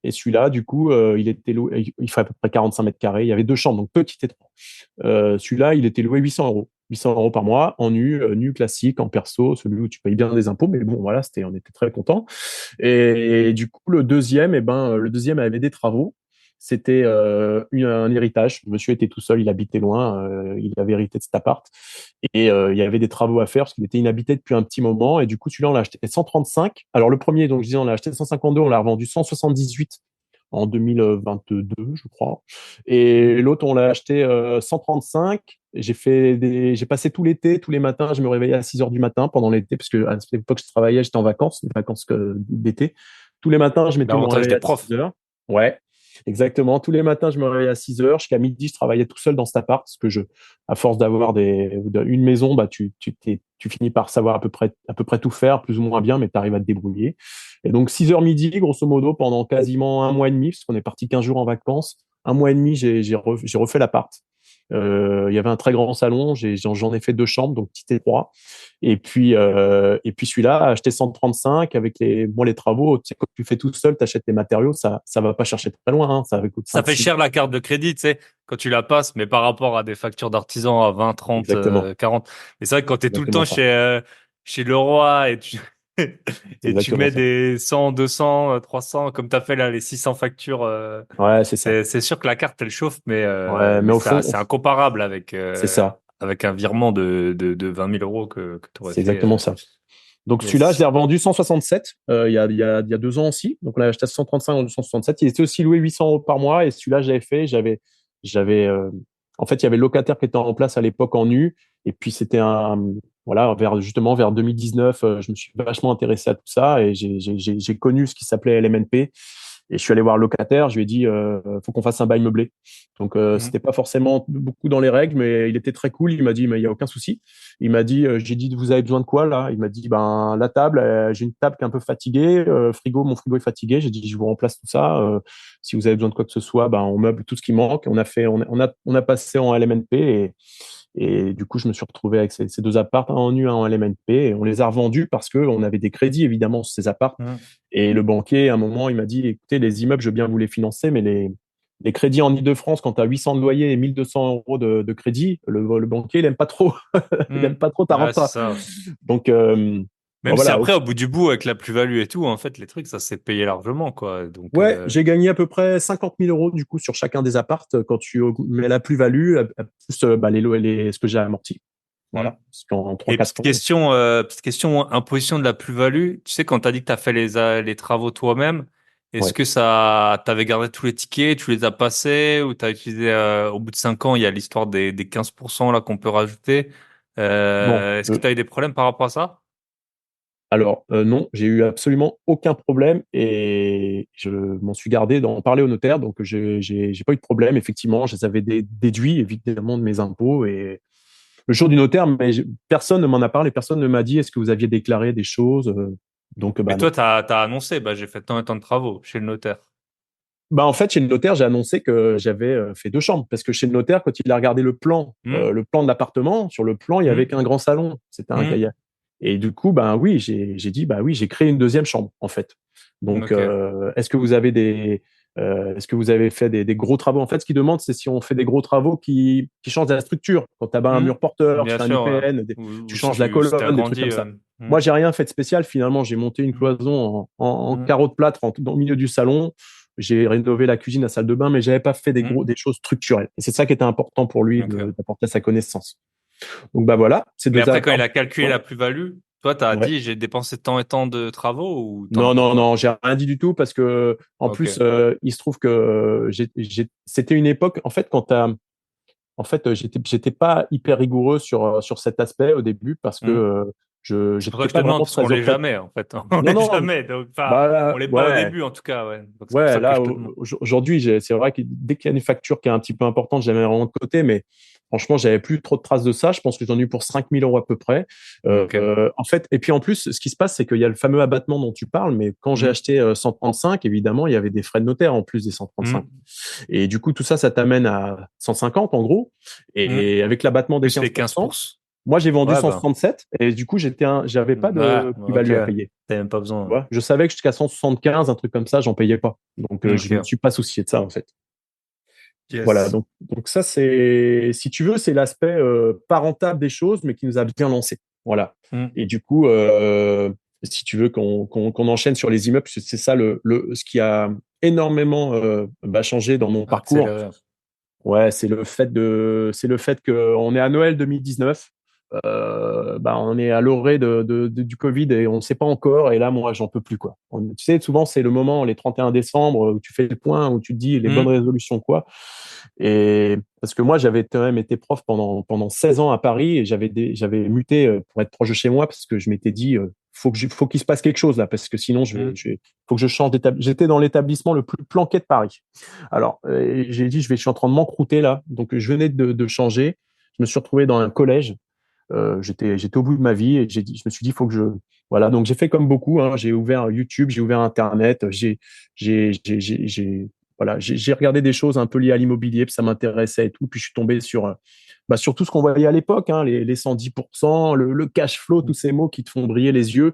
celui-là, du coup, il était loué, il fait à peu près 45 mètres carrés. Il y avait 2 chambres, donc petit T3. Celui-là, il était loué 800 €. 800 € par mois en nu classique, en perso, celui où tu payes bien des impôts. Mais bon, voilà, on était très contents. Et du coup, le deuxième avait des travaux. C'était un héritage. Le monsieur était tout seul, il habitait loin, il avait hérité de cet appart. Et il y avait des travaux à faire parce qu'il était inhabité depuis un petit moment. Et du coup, celui-là, on l'a acheté 135. Alors, le premier, donc je disais, on l'a acheté 152, on l'a revendu 178 en 2022, je crois. Et l'autre, on l'a acheté 135. J'ai passé tout l'été, tous les matins, je me réveillais à 6 heures du matin pendant l'été, parce que à cette époque, je travaillais, j'étais en vacances, des vacances d'été. Tous les matins, je mettais mon
L'avantage
réveil
des
à
profs.
6 heures. Ouais, exactement. Tous les matins, je me réveillais à 6 heures. Jusqu'à midi, je travaillais tout seul dans cet appart, parce que à force d'avoir une maison, tu finis par savoir à peu près tout faire, plus ou moins bien, mais tu arrives à te débrouiller. Et donc, 6 heures midi, grosso modo, pendant quasiment un mois et demi, parce qu'on est parti 15 jours en vacances, un mois et demi, j'ai refait l'appart. Il y avait un très grand salon, j'en ai fait 2 chambres, donc petit étroit. Et puis celui-là, acheté 135 avec les travaux, tu sais, quand tu fais tout seul, tu achètes les matériaux, ça va pas chercher très loin, hein, ça coûte
Ça
5
fait
6
cher la carte de crédit, tu sais, quand tu la passes, mais par rapport à des factures d'artisan à 20, 30,
Exactement,
40. Et c'est vrai que quand tu es tout le
exactement
temps
ça.
chez Leroy et
C'est
et tu
exactement
mets
ça.
des 100, 200, 300, comme tu as fait là, les 600 factures,
Ouais, c'est ça.
c'est sûr que la carte, elle chauffe,
Ouais, mais
mais
au fond,
c'est incomparable
c'est ça.
avec un virement de 20 000 euros que tu aurais
C'est
fait.
exactement ça. Donc celui-là, je
Yes.
l'ai revendu 167 il y a 2 ans aussi. Donc on l'a acheté à 135 ou 167. Il était aussi loué 800 € par mois. Et celui-là, j'avais, en fait, il y avait le locataire qui était en place à l'époque en nu. Et puis c'était voilà, justement vers 2019, je me suis vachement intéressé à tout ça et j'ai connu ce qui s'appelait LMNP. Et je suis allé voir le locataire, je lui ai dit, faut qu'on fasse un bail meublé. Donc,
Mhm.
c'était pas forcément beaucoup dans les règles, mais il était très cool. Il m'a dit, mais il y a aucun souci. Il m'a dit, j'ai dit, vous avez besoin de quoi là? Il m'a dit, la table, j'ai une table qui est un peu fatiguée, mon frigo est fatigué. J'ai dit, je vous remplace tout ça. Si vous avez besoin de quoi que ce soit, on meuble tout ce qui manque. On a passé en LMNP et du coup, je me suis retrouvé avec ces 2 apparts, un en nu, un en LMNP, et on les a revendus parce que on avait des crédits évidemment sur ces apparts.
Mhm.
Et le banquier, à un moment, il m'a dit, écoutez, les immeubles, je veux bien vous les financer, mais les crédits en Île-de-France, quand tu as 800 de loyer et 1 200 € de crédit, le banquier, il aime pas trop. Il aime
Mhm.
pas trop ta
Ouais, c'est
renta.
ça.
Donc,
Même si
voilà.
après, au bout du bout, avec la plus-value et tout, en fait, les trucs, ça s'est payé largement, quoi. Donc,
Ouais, j'ai gagné à peu près 50 000 € du coup sur chacun des apparts quand tu mets la plus-value, plus ce que j'ai amorti.
hmm.
Voilà. Parce qu'en
Et
3-4 ans.
petite question, imposition de la plus-value. Tu sais, quand tu as dit que tu as fait les travaux toi-même, est-ce
Ouais.
que t'avais gardé tous les tickets, tu les as passés, ou tu as utilisé, au bout de 5 ans, il y a l'histoire des 15% là qu'on peut rajouter.
Bon,
Est-ce que tu as eu des problèmes par rapport à ça?
alors, non, j'ai eu absolument aucun problème et je m'en suis gardé d'en parler au notaire. Donc, j'ai pas eu de problème. Effectivement, je les avais déduits évidemment de mes impôts et le jour du notaire, mais personne ne m'en a parlé, personne ne m'a dit est-ce que vous aviez déclaré des choses. Donc,
Mais
non.
toi, t'as annoncé, j'ai fait tant et tant de travaux chez le notaire.
En fait, chez le notaire, j'ai annoncé que j'avais fait 2 chambres parce que chez le notaire, quand il a regardé
Hmm.
le plan de l'appartement, sur le plan, il y avait
Hmm.
qu'un grand salon. C'était un
Hmm.
cahier. Et du coup, oui, j'ai dit, oui, j'ai créé une deuxième chambre, en fait. Donc,
Ok.
est-ce que vous avez fait des gros travaux? En fait, ce qu'ils demandent, c'est si on fait des gros travaux qui changent la structure. Quand tu as un
Hmm.
mur porteur, tu
Bien
fais un
sûr, ouais.
IPN,
Ou
tu
si
changes la
si t'as
colonne, des trucs
grandi.
comme ça. Moi, j'ai rien fait de spécial. Finalement, j'ai monté une
Hmm.
cloison en
Hmm.
carreaux de plâtre dans le milieu du salon. J'ai rénové la cuisine, la salle de bain, mais j'avais pas fait
Hmm.
des choses structurelles. Et c'est ça qui était important pour lui
Ok.
d'apporter sa connaissance. Donc, voilà, ces
Mais
2
après, quand il
apparts.
a calculé
Ouais.
la plus-value, Toi, tu as
Ouais.
dit, j'ai dépensé tant et tant de travaux ou t'en as
Non,
pas
non,
parlé?
non, j'ai rien dit du tout parce que, en
Ok.
plus, il se trouve que c'était une époque, en fait, en fait, j'étais pas hyper rigoureux sur cet aspect au début parce que
Hmm. C'est pour ça
j'étais
que je te
pas
demande,
vraiment
parce qu'on
très
l'est
auprès.
jamais, en fait. On
Non,
l'est
non,
jamais. Donc, enfin, on
bah,
l'est pas au
ouais,
début, en tout cas, ouais. Donc, c'est pour
ouais,
ça que
là,
je te demande.
aujourd'hui, c'est vrai que dès qu'il y a une facture qui est un petit peu importante, je la mets vraiment de côté, mais franchement, j'avais plus trop de traces de ça. Je pense que j'en ai eu pour 5 000 € à peu près.
Ok.
En fait, et puis en plus, ce qui se passe, c'est qu'il y a le fameux abattement dont tu parles, mais quand j'ai
Hmm.
acheté 135, évidemment, il y avait des frais de notaire en plus des 135.
Hmm.
Et du coup, tout ça, ça t'amène à 150 en gros.
Hmm.
Et avec l'abattement des
Plus les
15%,
15%.
moi, j'ai vendu
Ouais, bah.
167 et du coup, j'avais pas
Ouais,
de
ok.
plus-value à payer.
T'as même pas
Tu
besoin.
vois, je savais que jusqu'à 175, un truc comme ça, j'en payais pas. Donc,
Ouais.
je me
Ok.
suis pas soucié de ça, en fait. Voilà.
Yes.
Donc ça, c'est, si tu veux, c'est l'aspect pas rentable des choses, mais qui nous a bien lancé. Voilà.
Hmm.
Et du coup, si tu veux qu'on enchaîne sur les immeubles, c'est ça ce qui a énormément changé dans mon parcours.
Accéléré.
Ouais, c'est le fait qu'on est à Noël 2019. On est à l'orée du Covid et on ne sait pas encore. Et là, moi, j'en peux plus, quoi. Tu sais, souvent, c'est le moment, les 31 décembre, où tu fais le point, où tu te dis les bonnes
Hmm.
résolutions, quoi. Et parce que moi, j'avais quand même été prof pendant 16 ans à Paris et j'avais muté pour être proche de chez moi parce que je m'étais dit, faut qu'il se passe quelque chose là, parce que sinon,
Hmm.
faut que je change d'établissement. J'étais dans l'établissement le plus planqué de Paris. Alors, j'ai dit, je suis en train de m'encrouter là. Donc, je venais de changer. Je me suis retrouvé dans un collège. J'étais au bout de ma vie et je me suis dit, il faut que je, voilà. Donc, j'ai fait comme beaucoup, hein. J'ai ouvert YouTube, j'ai ouvert Internet, voilà, j'ai regardé des choses un peu liées à l'immobilier, puis ça m'intéressait et tout. Puis, je suis tombé sur tout ce qu'on voyait à l'époque, hein, les 110%, le cash flow, tous ces mots qui te font briller les yeux.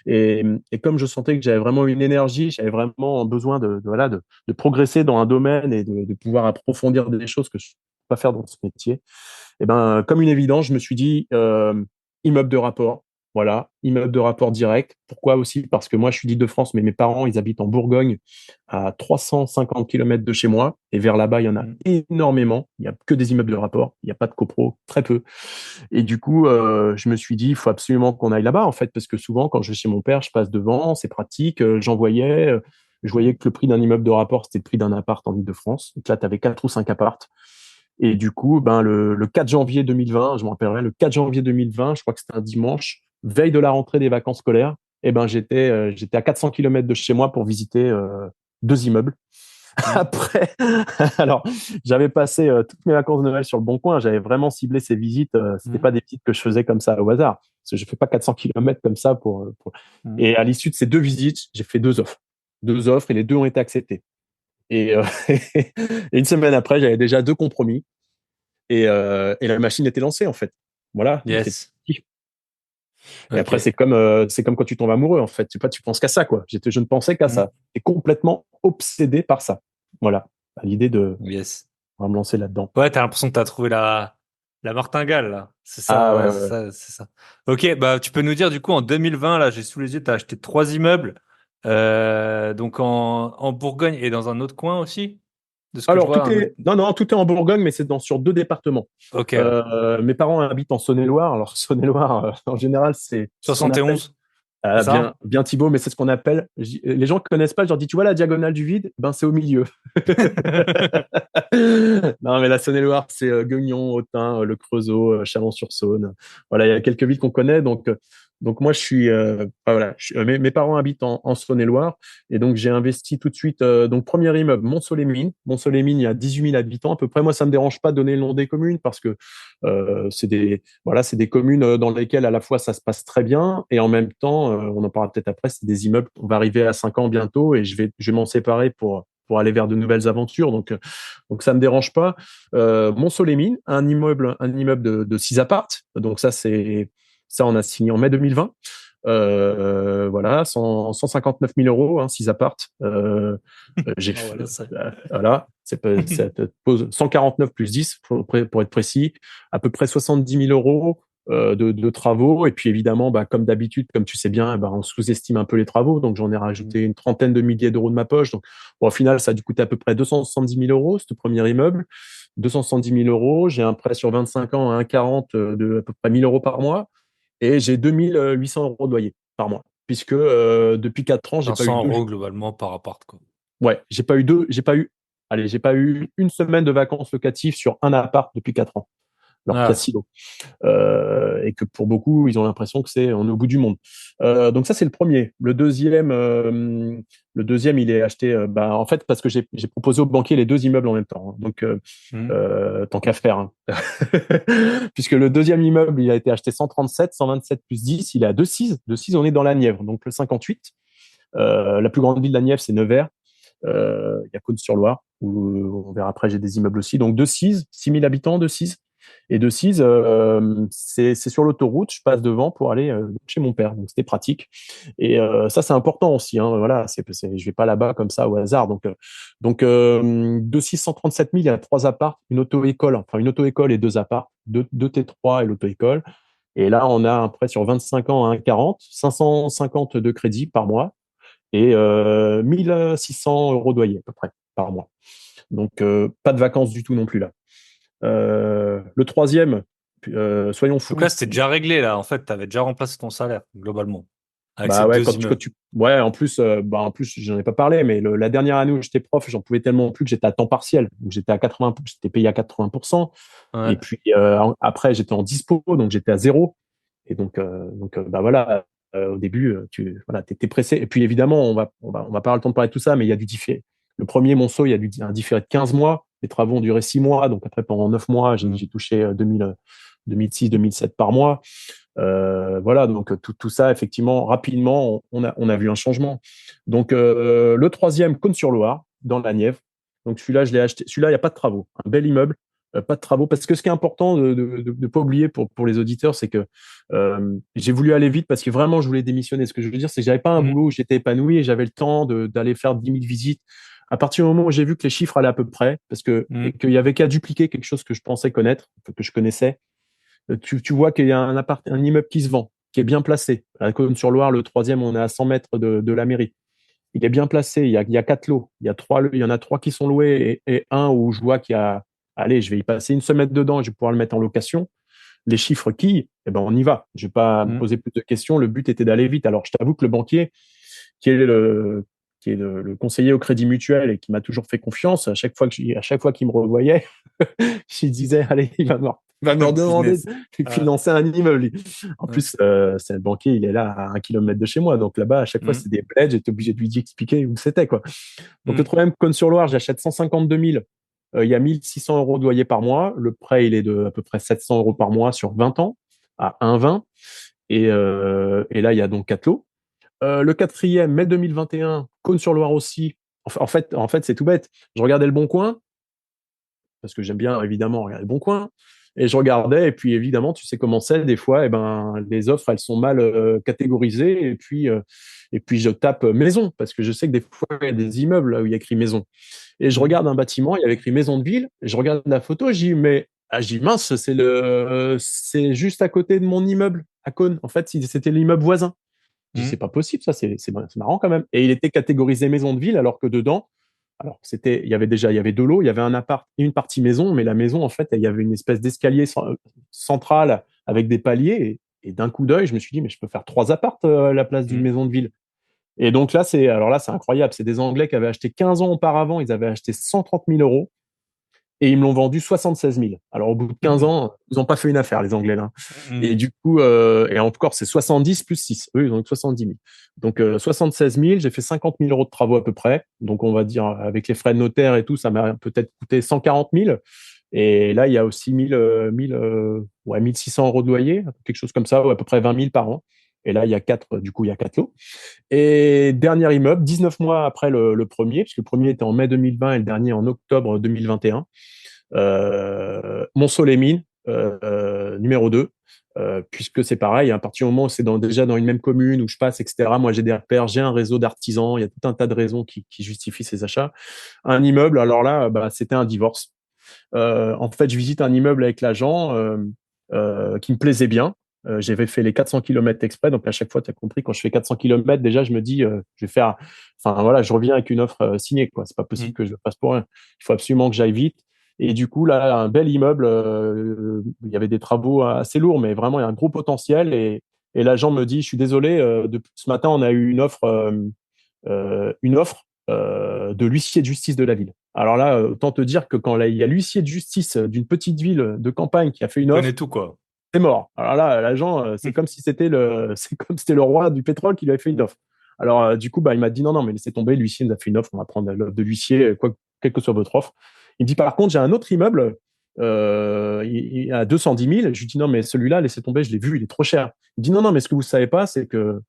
Et comme je sentais que j'avais vraiment une énergie, j'avais vraiment besoin voilà, de progresser dans un domaine et de pouvoir approfondir des choses que je ne peux pas faire dans ce métier. Et ben, comme une évidence, je me suis dit immeuble de rapport. Voilà, immeuble de rapport direct. Pourquoi aussi? Parce que moi, je suis d'Île-de-France, mais mes parents, ils habitent en Bourgogne, à 350 km de chez moi. Et vers là-bas, il y en a
Hmm.
énormément. Il n'y a que des immeubles de rapport. Il n'y a pas de copro, très peu. Et du coup, je me suis dit, il faut absolument qu'on aille là-bas, en fait, parce que souvent, quand je vais chez mon père, je passe devant, c'est pratique. Je voyais que le prix d'un immeuble de rapport, c'était le prix d'un appart en Île-de-France. Donc là, tu avais 4 ou 5 apparts. Et du coup, le 4 janvier 2020, je me rappellerai, le 4 janvier 2020, je crois que c'était un dimanche, veille de la rentrée des vacances scolaires, et ben j'étais à 400 km de chez moi pour visiter 2 immeubles.
Hmm.
Après, alors j'avais passé toutes mes vacances de Noël sur le Bon Coin, j'avais vraiment ciblé ces visites. C'était
Hmm.
pas des visites que je faisais comme ça au hasard, parce que je fais pas 400 km comme ça pour...
Hmm.
Et à l'issue de ces 2 visites, j'ai fait 2 offres, 2 offres, et les deux ont été acceptées. Et, et une semaine après, j'avais déjà 2 compromis. Et la machine était lancée, en fait. Voilà. Donc, c'est
Yes.
parti. Et après,
Ok.
c'est comme quand tu tombes amoureux, en fait. Tu penses qu'à ça, quoi. Je ne pensais qu'à
Hmm.
ça. J'étais complètement obsédé par ça. Voilà. À l'idée de
Yes.
on va me lancer là-dedans.
Ouais, t'as l'impression que t'as trouvé la martingale, là. C'est
Ah ouais,
ça,
ouais,
c'est
ouais.
ça, c'est ça. Ok, bah, tu peux nous dire, du coup, en 2020, là, j'ai sous les yeux, t'as acheté 3 immeubles, donc en Bourgogne et dans un autre coin aussi, de ce que je
Alors,
vois, un autre.
non, non, tout est en Bourgogne, mais c'est sur 2 départements.
Ok.
Mes parents habitent en Saône-et-Loire. Alors, Saône-et-Loire, en général, c'est ce qu'on appelle
71, c'est ça?
bien Thibaut, mais c'est ce qu'on appelle. Les gens ne connaissent pas, je leur dis, tu vois la diagonale du vide? Ben, c'est au milieu. Non, mais la Saône-et-Loire, c'est Guignon, Autun, Le Creusot, Chalon-sur-Saône. Voilà, il y a quelques villes qu'on connaît. Donc moi, je suis. Voilà, mes parents habitent en Saône-et-Loire. Et donc, j'ai investi tout de suite. Donc, premier immeuble, Mont-Soleil-Mines. Mont-Soleil-Mines, il y a 18 000 habitants à peu près. Moi, ça me dérange pas de donner le nom des communes parce que c'est des communes dans lesquelles à la fois ça se passe très bien et en même temps, on en parlera peut-être après, c'est des immeubles. On va arriver à 5 ans bientôt et je vais m'en séparer pour aller vers de nouvelles aventures. Donc ça me dérange pas. Mont-Soleil-Mines, un immeuble de 6 appartes. Donc ça, on a signé en mai 2020. Voilà, 159 000 euros, hein, 6 appartes. J'ai
Ah, voilà, ça.
voilà, ça te pose 149 plus 10 pour être précis, à peu près 70 000 euros de travaux. Et puis évidemment, comme d'habitude, comme tu sais bien, on sous-estime un peu les travaux. Donc j'en ai rajouté une trentaine de milliers d'euros de ma poche. Donc bon, au final, ça a dû coûter à peu près 270 000 euros, ce premier immeuble. 270 000 euros. J'ai un prêt sur 25 ans à 1,40 de à peu près 1 000 euros par mois. et j'ai 2800 euros de loyer par mois. Puisque depuis 4 ans, j'ai pas eu
500 euros globalement par appart, quoi.
Ouais, j'ai pas eu une semaine de vacances locatives sur un appart depuis 4 ans, alors qu'il y a
Ah,
si long. Et que pour beaucoup, ils ont l'impression que on est au bout du monde. Donc ça, c'est le premier. Le deuxième, il est acheté, en fait, parce que j'ai proposé au banquier les deux immeubles en même temps, hein. Donc, tant qu'à faire, hein. Puisque le deuxième immeuble, il a été acheté 137, 127 plus 10, il est à 2,6. 2,6, on est dans la Nièvre, donc le 58. La plus grande ville de la Nièvre, c'est Nevers. Il y a Cône-sur-Loire, où on verra après, j'ai des immeubles aussi. Donc 2,6, 6 000 habitants, 2,6. Et 2,6, c'est sur l'autoroute, je passe devant pour aller chez mon père. Donc c'était pratique. Et ça, c'est important aussi, hein. Voilà, je vais pas là-bas comme ça au hasard. Donc 2,6, 137 000, il y a 3 apparts, une auto-école, enfin une auto-école et 2 apparts, 2 T3 et l'auto-école. Et là, on a un prêt sur 25 ans à 1,40, 550 de crédit par mois et 1 600 € de loyer à peu près par mois. Donc, pas de vacances du tout non plus là. Le troisième, soyons fous.
Donc là, c'était déjà réglé, là. En fait, tu avais déjà remplacé ton salaire, globalement, avec
Bah
ces
ouais,
deux immeubles.
ouais, en plus, j'en ai pas parlé, mais la dernière année où j'étais prof, j'en pouvais tellement plus que j'étais à temps partiel. Donc j'étais payé à 80%.
Ouais.
Et puis après, j'étais en dispo, donc j'étais à zéro. Et voilà, au début, t'es pressé. Et puis évidemment, on va pas avoir le temps de parler de tout ça, mais il y a du différé. Le premier monceau, il y a un différé de 15 mois. Les travaux ont duré 6 mois. Donc après, pendant 9 mois, j'ai touché 2006, 2007 par mois. Voilà, donc tout ça, effectivement, rapidement, on a vu un changement. Donc le troisième, Cône-sur-Loire, dans la Nièvre. Donc celui-là, je l'ai acheté. Celui-là, il n'y a pas de travaux. Un bel immeuble, pas de travaux. Parce que ce qui est important de pas oublier pour les auditeurs, c'est que j'ai voulu aller vite parce que vraiment, je voulais démissionner. Ce que je veux dire, c'est que j'avais pas un boulot où j'étais épanoui et j'avais le temps d'aller faire 10 000 visites. À partir du moment où j'ai vu que les chiffres allaient à peu près, parce que et qu'il y avait qu'à dupliquer quelque chose que je pensais connaître, que je connaissais, tu vois qu'il y a un immeuble qui se vend, qui est bien placé. À Cône-sur-Loire, le troisième, on est à 100 mètres de la mairie. Il est bien placé. Il y a 4 lots. Il y en a 3 qui sont loués et un où je vois qu'il y a, allez, je vais y passer une semaine dedans et je vais pouvoir le mettre en location. Les chiffres eh ben, on y va. Je vais pas me poser plus de questions. Le but était d'aller vite. Alors, je t'avoue que le banquier, qui est le conseiller au Crédit Mutuel et qui m'a toujours fait confiance, à chaque fois qu'il me revoyait, je disais, allez, il va me redemander de financer un immeuble. En plus, c'est le banquier, il est là à 1 kilomètre de chez moi. Donc là-bas, à chaque fois, c'est des pledges. J'étais obligé de lui expliquer où c'était, quoi. Donc le troisième, Cône-sur-Loire, j'achète 152 000. Il y a 1 600 € de loyer par mois. Le prêt, il est de à peu près 700 € par mois sur 20 ans à 1,20. Et là, il y a donc 4 lots. Le quatrième, mai 2021, Cône-sur-Loire aussi. En fait, c'est tout bête. Je regardais Le Bon Coin, parce que j'aime bien, évidemment, regarder Le Bon Coin. Et je regardais, et puis évidemment, tu sais comment c'est, des fois, les offres, elles sont mal catégorisées, et puis je tape maison, parce que je sais que des fois, il y a des immeubles là où il y a écrit maison. Et je regarde un bâtiment, il y avait écrit maison de ville, et je regarde la photo, je dis mince, c'est juste à côté de mon immeuble à Cône. En fait, c'était l'immeuble voisin. Je dis, c'est pas possible, ça, c'est marrant quand même. Et il était catégorisé maison de ville, alors que dedans, il y avait 2 lots, il y avait un appart et une partie maison, mais la maison, en fait, il y avait une espèce d'escalier central avec des paliers, et d'un coup d'œil, je me suis dit, mais je peux faire 3 appartes à la place d'une maison de ville. Et donc là, c'est incroyable. C'est des Anglais qui avaient acheté 15 ans auparavant, ils avaient acheté 130 000 € et ils me l'ont vendu 76 000. Alors, au bout de 15 ans, ils n'ont pas fait une affaire, les Anglais, là. Et du coup, et encore, c'est 70 plus 6. Eux, ils ont eu 70 000. Donc, 76 000, j'ai fait 50 000 € de travaux à peu près. Donc, on va dire, avec les frais de notaire et tout, ça m'a peut-être coûté 140 000. Et là, il y a aussi 1 600 € de loyer, quelque chose comme ça, ou à peu près 20 000 par an. Et là, il y a 4 lots. Et dernier immeuble, 19 mois après le premier, puisque le premier était en mai 2020 et le dernier en octobre 2021. Montceau-les-Mines, numéro 2, puisque c'est pareil, à partir du moment où c'est déjà dans une même commune où je passe, etc., moi j'ai des repères, j'ai un réseau d'artisans, il y a tout un tas de raisons qui justifient ces achats. Un immeuble, alors là, c'était un divorce. En fait, je visite un immeuble avec l'agent qui me plaisait bien. J'avais fait les 400 km exprès, donc à chaque fois, tu as compris, quand je fais 400 km, déjà, je me dis, je vais faire, enfin voilà, je reviens avec une offre signée, quoi. C'est pas possible que je le fasse pour rien. Il faut absolument que j'aille vite. Et du coup, là, un bel immeuble, il y avait des travaux assez lourds, mais vraiment, il y a un gros potentiel. Et l'agent me dit, je suis désolé, ce matin, on a eu une offre de l'huissier de justice de la ville. Alors là, autant te dire que quand il y a l'huissier de justice d'une petite ville de campagne qui a fait une
On
offre,
connaît tout, quoi.
c'est mort. Alors là, l'agent, c'est comme si c'est comme si c'était le roi du pétrole qui lui avait fait une offre. Alors, du coup, il m'a dit non, mais laissez tomber, l'huissier nous a fait une offre, on va prendre l'offre de l'huissier, quelle que soit votre offre. Il me dit, par contre, j'ai un autre immeuble à 210 000. Je lui dis non, mais celui-là, laissez tomber, je l'ai vu, il est trop cher. Il me dit non, non, mais ce que vous ne savez pas, c'est que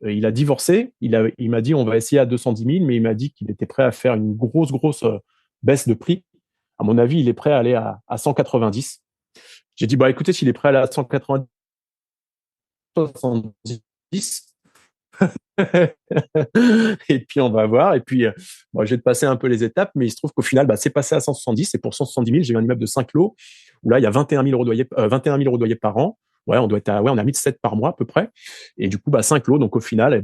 il a divorcé. Il m'a dit on va essayer à 210 000, mais il m'a dit qu'il était prêt à faire une grosse baisse de prix. À mon avis, il est prêt à aller à 190. J'ai dit, écoutez, s'il est prêt à aller à 190, 70, et puis on va voir. Et puis, je vais te passer un peu les étapes, mais il se trouve qu'au final, c'est passé à 170. Et pour 170 000, j'ai eu un immeuble de 5 lots où là, il y a 21 000 euros de loyer par an. Ouais, on a 1 700 par mois à peu près. Et du coup, 5 lots. Donc au final,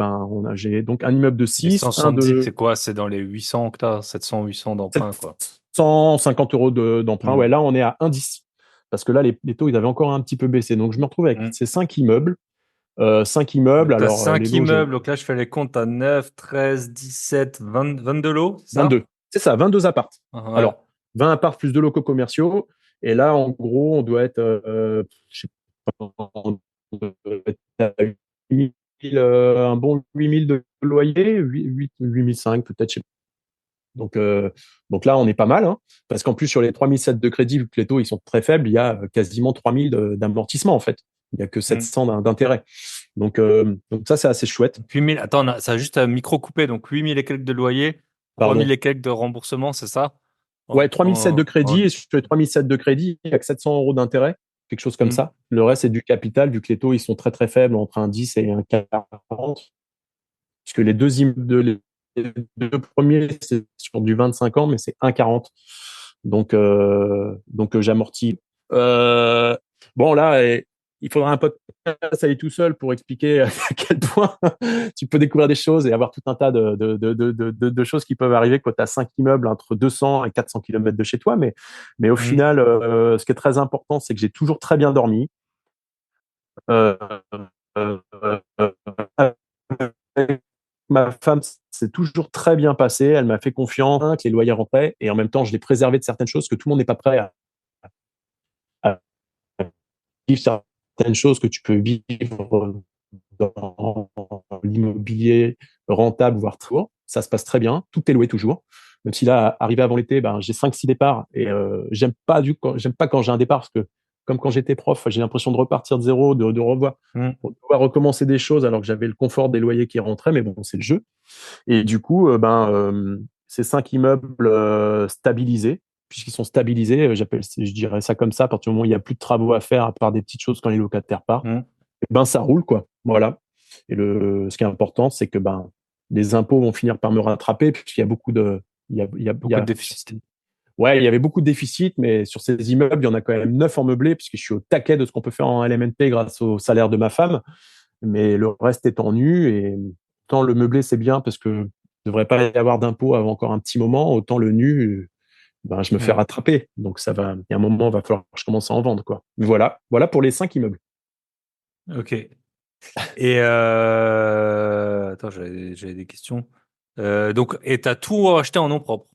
j'ai donc un immeuble de 6,
170, c'est quoi? C'est dans les 800 que t'as, 700, 800 d'emprunt, quoi.
150 euros d'emprunt. Ouais, là, on est à 1,10. Parce que là, les taux, ils avaient encore un petit peu baissé. Donc je me retrouve avec ces 5 immeubles. 5 immeubles.
Donc, t'as
Alors,
5 immeubles. Donc là, je fais les comptes à 9, 13, 17, 20, 22 lots, c'est ça?
22. C'est ça, 22 apparts.
Ouais.
Alors, 20 apparts plus 2 locaux commerciaux. Et là, en gros, on doit être, je sais pas, on doit être à 8 000, un bon 8 000 de loyer, 8 500 peut-être. Je sais pas. Donc là, on est pas mal, hein, parce qu'en plus, sur les 3 700 de crédit, vu que les taux ils sont très faibles, il y a quasiment 3 000 d'amortissement, en fait. Il n'y a que 700 d'intérêt. Donc ça, c'est assez chouette.
8 000, attends, ça a juste un micro coupé, donc 8 000 et quelques de loyer, 3 000 et quelques de remboursement, c'est ça?
Ouais, 3 700 de crédit, et sur les 3 700 de crédit, il n'y a que 700 euros d'intérêt, quelque chose comme ça. Le reste, c'est du capital, vu que les taux ils sont très très faibles, entre un 10 et un 40. Puisque les deux premiers, c'est sur du 25 ans, mais c'est 1,40. Donc j'amortis. Bon, là, il faudra un podcast à lui tout seul pour expliquer à quel point tu peux découvrir des choses et avoir tout un tas de choses qui peuvent arriver quand tu as 5 immeubles entre 200 et 400 km de chez toi. Mais au final, ce qui est très important, c'est que j'ai toujours très bien dormi. Euh, euh, Ma femme s'est toujours très bien passée. Elle m'a fait confiance, que les loyers rentraient. Et en même temps, je l'ai préservé de certaines choses que tout le monde n'est pas prêt à vivre. Certaines choses que tu peux vivre dans l'immobilier rentable, voire tour. Ça se passe très bien. Tout est loué toujours. Même si là, arrivé avant l'été, j'ai 5-6 départs. Et j'aime pas quand j'ai un départ, parce que comme quand j'étais prof, j'ai l'impression de repartir de zéro, de revoir, devoir recommencer des choses alors que j'avais le confort des loyers qui rentraient. Mais bon, c'est le jeu. Et du coup, ces 5 immeubles stabilisés, puisqu'ils sont stabilisés, je dirais ça comme ça, à partir du moment où il n'y a plus de travaux à faire, à part des petites choses quand les locataires partent, ça roule, quoi. Voilà. Et ce qui est important, c'est que les impôts vont finir par me rattraper, puisqu'il y a beaucoup de...
Beaucoup de déficit.
Ouais, il y avait beaucoup de déficit, mais sur ces immeubles, il y en a quand même 9 en meublé, puisque je suis au taquet de ce qu'on peut faire en LMNP grâce au salaire de ma femme. Mais le reste est en nu, et tant le meublé, c'est bien parce que ne devrait pas y avoir d'impôts avant encore un petit moment, autant le nu, je me fais rattraper. Donc ça va, il y a un moment, il va falloir que je commence à en vendre, quoi. Voilà pour les 5 immeubles.
Ok. Et attends, j'avais des questions. Donc, et t'as tout acheté en nom propre?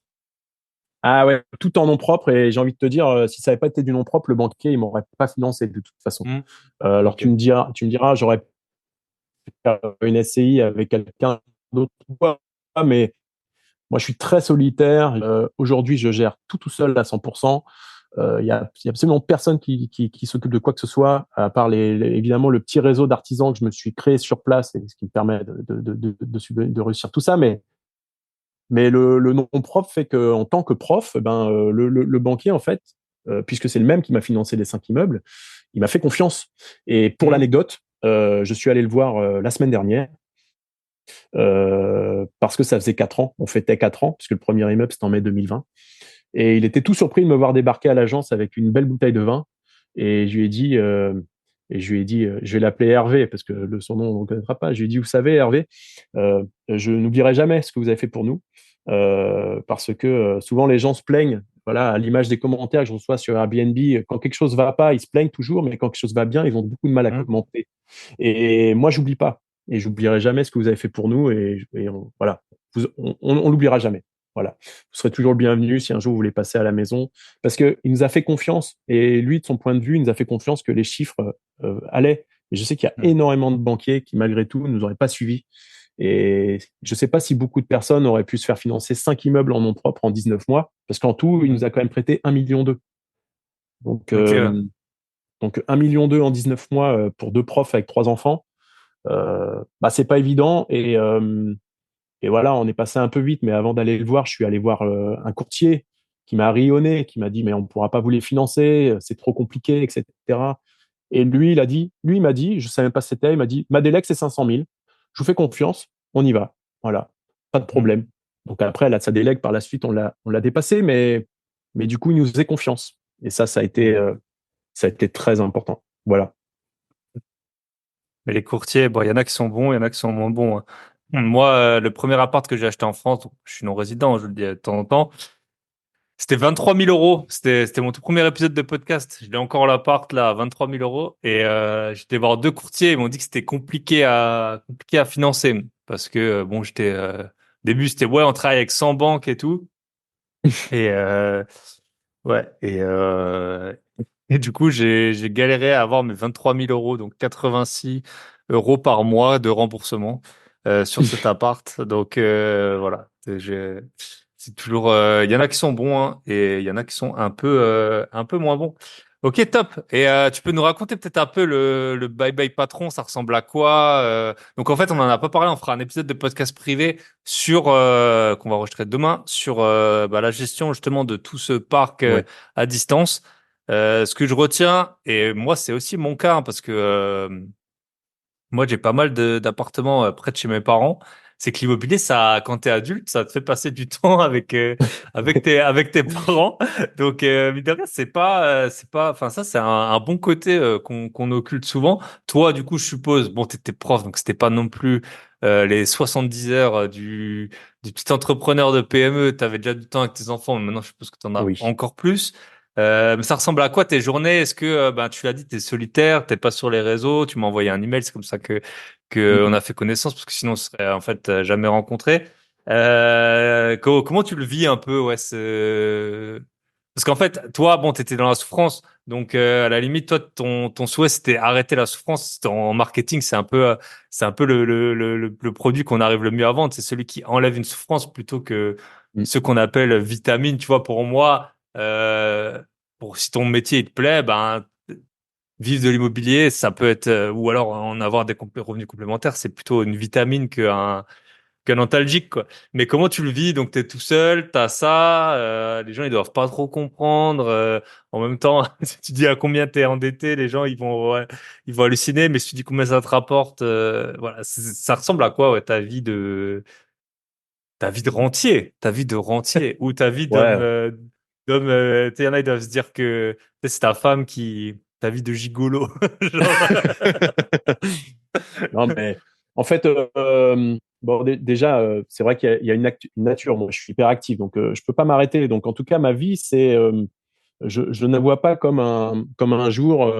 Ah ouais, tout en nom propre, et j'ai envie de te dire, si ça n'avait pas été du nom propre, le banquier, il m'aurait pas financé de toute façon. Alors
Okay.
tu me diras, j'aurais pu faire une SCI avec quelqu'un d'autre, mais moi, je suis très solitaire. Aujourd'hui, je gère tout seul à 100%. Il y a absolument personne qui s'occupe de quoi que ce soit, à part évidemment le petit réseau d'artisans que je me suis créé sur place, et ce qui me permet de réussir tout ça. Mais le nom propre fait qu'en tant que prof, le banquier, en fait, puisque c'est le même qui m'a financé les 5 immeubles, il m'a fait confiance. Et pour l'anecdote, je suis allé le voir la semaine dernière, parce que ça faisait 4 ans, on fêtait 4 ans, puisque le premier immeuble, c'était en mai 2020. Et il était tout surpris de me voir débarquer à l'agence avec une belle bouteille de vin. Et je lui ai dit, je vais l'appeler Hervé, parce que son nom, on ne connaîtra pas. Je lui ai dit, vous savez, Hervé, je n'oublierai jamais ce que vous avez fait pour nous, parce que souvent les gens se plaignent voilà, à l'image des commentaires que je reçois sur Airbnb, quand quelque chose va pas, ils se plaignent toujours, mais quand quelque chose va bien, ils ont beaucoup de mal à commenter. Et moi, j'oublie pas. Et j'oublierai jamais ce que vous avez fait pour nous. Et voilà, on l'oubliera jamais. Voilà. Vous serez toujours le bienvenu si un jour vous voulez passer à la maison. Parce qu'il nous a fait confiance. Et lui, de son point de vue, il nous a fait confiance que les chiffres allaient. Et je sais qu'il y a énormément de banquiers qui, malgré tout, ne nous auraient pas suivis. Et je ne sais pas si beaucoup de personnes auraient pu se faire financer 5 immeubles en nom propre en 19 mois. Parce qu'en tout, il nous a quand même prêté 1,2 million. Donc, donc 1,2 million en 19 mois pour 2 profs avec 3 enfants. Bah, c'est pas évident et voilà, on est passé un peu vite, mais avant d'aller le voir, je suis allé voir un courtier qui m'a rionné, qui m'a dit mais on ne pourra pas vous les financer, c'est trop compliqué, etc. Et lui, il m'a dit, je ne sais même pas ce que c'était, il m'a dit ma délègue c'est 500 000, je vous fais confiance, on y va, voilà, pas de problème. Donc après, là, sa délègue par la suite, on l'a dépassé, mais du coup, il nous faisait confiance. Et ça a été très important. Voilà.
Mais les courtiers, bon, il y en a qui sont bons, il y en a qui sont moins bons, hein. Moi, le premier appart que j'ai acheté en France, je suis non-résident, je le dis de temps en temps, c'était 23 000 euros. C'était mon tout premier épisode de podcast. Je l'ai encore l'appart là, à 23 000 euros. Et j'étais voir 2 courtiers. Ils m'ont dit que c'était compliqué à financer parce que bon, au début c'était ouais, on travaille avec 100 banques et tout. Et ouais. Et du coup, j'ai galéré à avoir mes 23 000 euros, donc 86 euros par mois de remboursement sur cet appart. Donc voilà, c'est toujours. Il y en a qui sont bons hein, et il y en a qui sont un peu moins bons. Ok, top. Et tu peux nous raconter peut-être un peu le Bye Bye Patron, ça ressemble à quoi? Donc en fait, on en a pas parlé. On fera un épisode de podcast privé sur qu'on va enregistrer demain sur la gestion justement de tout ce parc
Ouais.
à distance. Ce que je retiens, et moi c'est aussi mon cas, hein, parce que moi j'ai pas mal d'appartements près de chez mes parents, c'est que l'immobilier, ça, quand t'es adulte, ça te fait passer du temps avec tes parents. Donc mine de rien, c'est pas, enfin ça c'est un bon côté qu'on occulte souvent. Toi, du coup, je suppose, bon, t'étais prof, donc c'était pas non plus les 70 heures du petit entrepreneur de PME. T'avais déjà du temps avec tes enfants, mais maintenant je suppose que t'en as
Oui.
encore plus. Mais ça ressemble à quoi tes journées? Est-ce que ben tu l'as dit, t'es solitaire, t'es pas sur les réseaux, tu m'as envoyé un email, c'est comme ça que on a fait connaissance parce que sinon on se serait en fait jamais rencontrés. Comment tu le vis un peu ouais parce qu'en fait toi bon t'étais dans la souffrance donc à la limite toi ton souhait c'était arrêter la souffrance. En marketing c'est un peu le produit qu'on arrive le mieux à vendre, c'est celui qui enlève une souffrance plutôt que
Mm.
ce qu'on appelle vitamine, tu vois. Pour moi pour si ton métier il te plaît, ben vivre de l'immobilier, ça peut être ou alors en avoir des revenus complémentaires, c'est plutôt une vitamine qu'un antalgique quoi. Mais comment tu le vis? Donc t'es tout seul, t'as ça, les gens ils doivent pas trop comprendre. En même temps, si tu dis à combien t'es endetté, les gens ils vont halluciner. Mais si tu dis combien ça te rapporte, voilà, ça ressemble à quoi ouais, ta vie de rentier, ta vie de rentier ou ta vie d'homme,
Ouais.
tu sais, y en a, ils doivent se dire que tu sais, c'est ta femme qui, ta vie de gigolo. Genre,
Non, mais en fait, bon, déjà, c'est vrai qu'il y a une nature. Moi, je suis hyper actif, donc je peux pas m'arrêter. Donc, en tout cas, ma vie, je ne vois pas comme un jour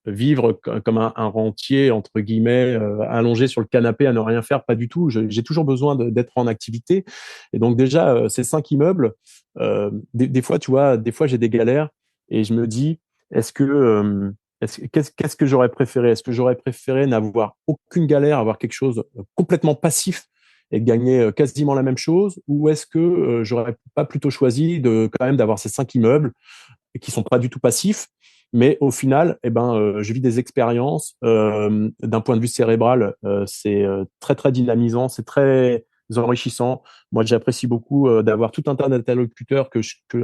vivre comme un rentier, entre guillemets, allongé sur le canapé à ne rien faire. Pas du tout. J'ai toujours besoin d'être en activité. Et donc, déjà, ces 5 immeubles, des fois, tu vois, des fois, j'ai des galères et je me dis, est-ce que, qu'est-ce que j'aurais préféré? Est-ce que j'aurais préféré n'avoir aucune galère, avoir quelque chose complètement passif et gagner quasiment la même chose, ou est-ce que j'aurais pas plutôt choisi de quand même d'avoir ces 5 immeubles et qui sont pas du tout passifs, mais au final, eh ben, je vis des expériences d'un point de vue cérébral, c'est très très dynamisant, c'est très enrichissant. Moi, j'apprécie beaucoup d'avoir tout un tas d'interlocuteurs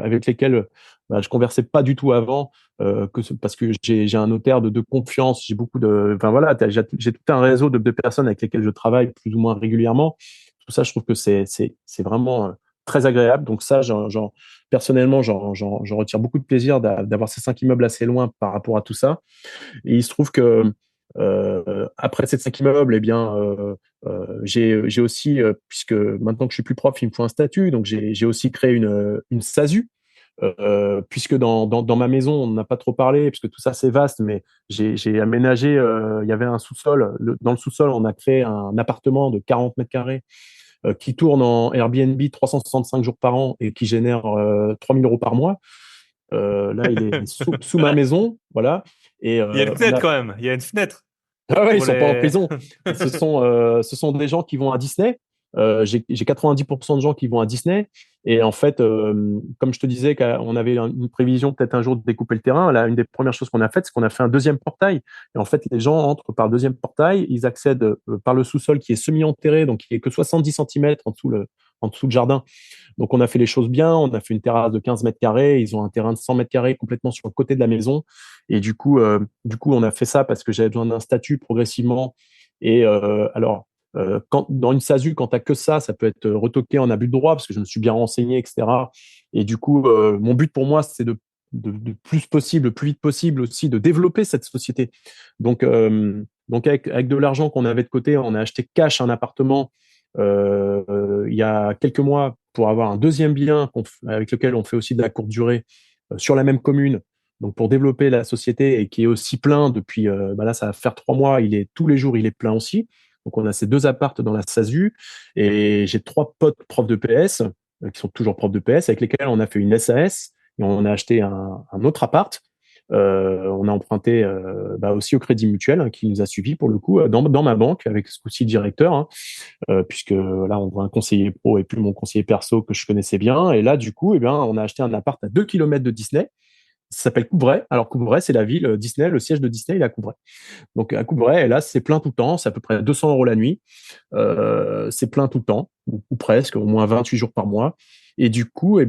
avec lesquels je conversais pas du tout avant, parce que j'ai un notaire de confiance, j'ai beaucoup de, enfin voilà, j'ai tout un réseau de personnes avec lesquelles je travaille plus ou moins régulièrement. Tout ça, je trouve que c'est vraiment très agréable. Donc ça, personnellement, j'en retire beaucoup de plaisir d'avoir ces 5 immeubles assez loin par rapport à tout ça. Et il se trouve que après ces 5 immeubles, eh bien, j'ai aussi, puisque maintenant que je suis plus prof, il me faut un statut, donc j'ai aussi créé une SASU. puisque dans ma maison, on n'a pas trop parlé, puisque tout ça c'est vaste, mais j'ai aménagé, il y avait un sous-sol. Dans le sous-sol, on a créé un appartement de 40 mètres carrés qui tourne en Airbnb 365 jours par an et qui génère 3 000 euros par mois. Là, il est sous ma maison, voilà. Et
Il y a une fenêtre quand même. Il y a une fenêtre.
ah ouais, ils
Pour
sont pas en
les...
prison. Ce sont des gens qui vont à Disney. J'ai 90% de gens qui vont à Disney. Et en fait, comme je te disais qu'on avait une prévision peut-être un jour de découper le terrain, là, une des premières choses qu'on a faites, c'est qu'on a fait un deuxième portail. Et en fait, les gens entrent par le deuxième portail, ils accèdent par le sous-sol qui est semi-enterré, donc qui est que 70 centimètres en dessous le jardin. Donc, on a fait les choses bien. On a fait une terrasse de 15 mètres carrés. Ils ont un terrain de 100 mètres carrés complètement sur le côté de la maison. Et du coup, on a fait ça parce que j'avais besoin d'un statut progressivement. Et dans une SASU, quand tu n'as que ça peut être retoqué en abus de droit parce que je me suis bien renseigné, etc. Et du coup, mon but pour moi, c'est de plus possible, le plus vite possible aussi, de développer cette société. Donc avec de l'argent qu'on avait de côté, on a acheté cash un appartement il y a quelques mois pour avoir un deuxième bien avec lequel on fait aussi de la courte durée sur la même commune. Donc pour développer la société et qui est aussi plein depuis, là ça va faire 3 mois, tous les jours il est plein aussi. Donc on a ces deux appartes dans la SASU et j'ai 3 potes profs de PS qui sont toujours profs de PS avec lesquels on a fait une SAS et on a acheté un autre appart. On a emprunté aussi au Crédit Mutuel hein, qui nous a suivis pour le coup dans ma banque avec ce coup-ci le directeur hein, puisque là on voit un conseiller pro et plus mon conseiller perso que je connaissais bien et là du coup on a acheté un appart à 2 kilomètres de Disney. Ça s'appelle Coubray. Alors Coubray, c'est la ville Disney, le siège de Disney, il est à Coubray. Donc à Coubray, et là c'est plein tout le temps, c'est à peu près 200 euros la nuit. C'est plein tout le temps, ou presque, au moins 28 jours par mois. Et du coup,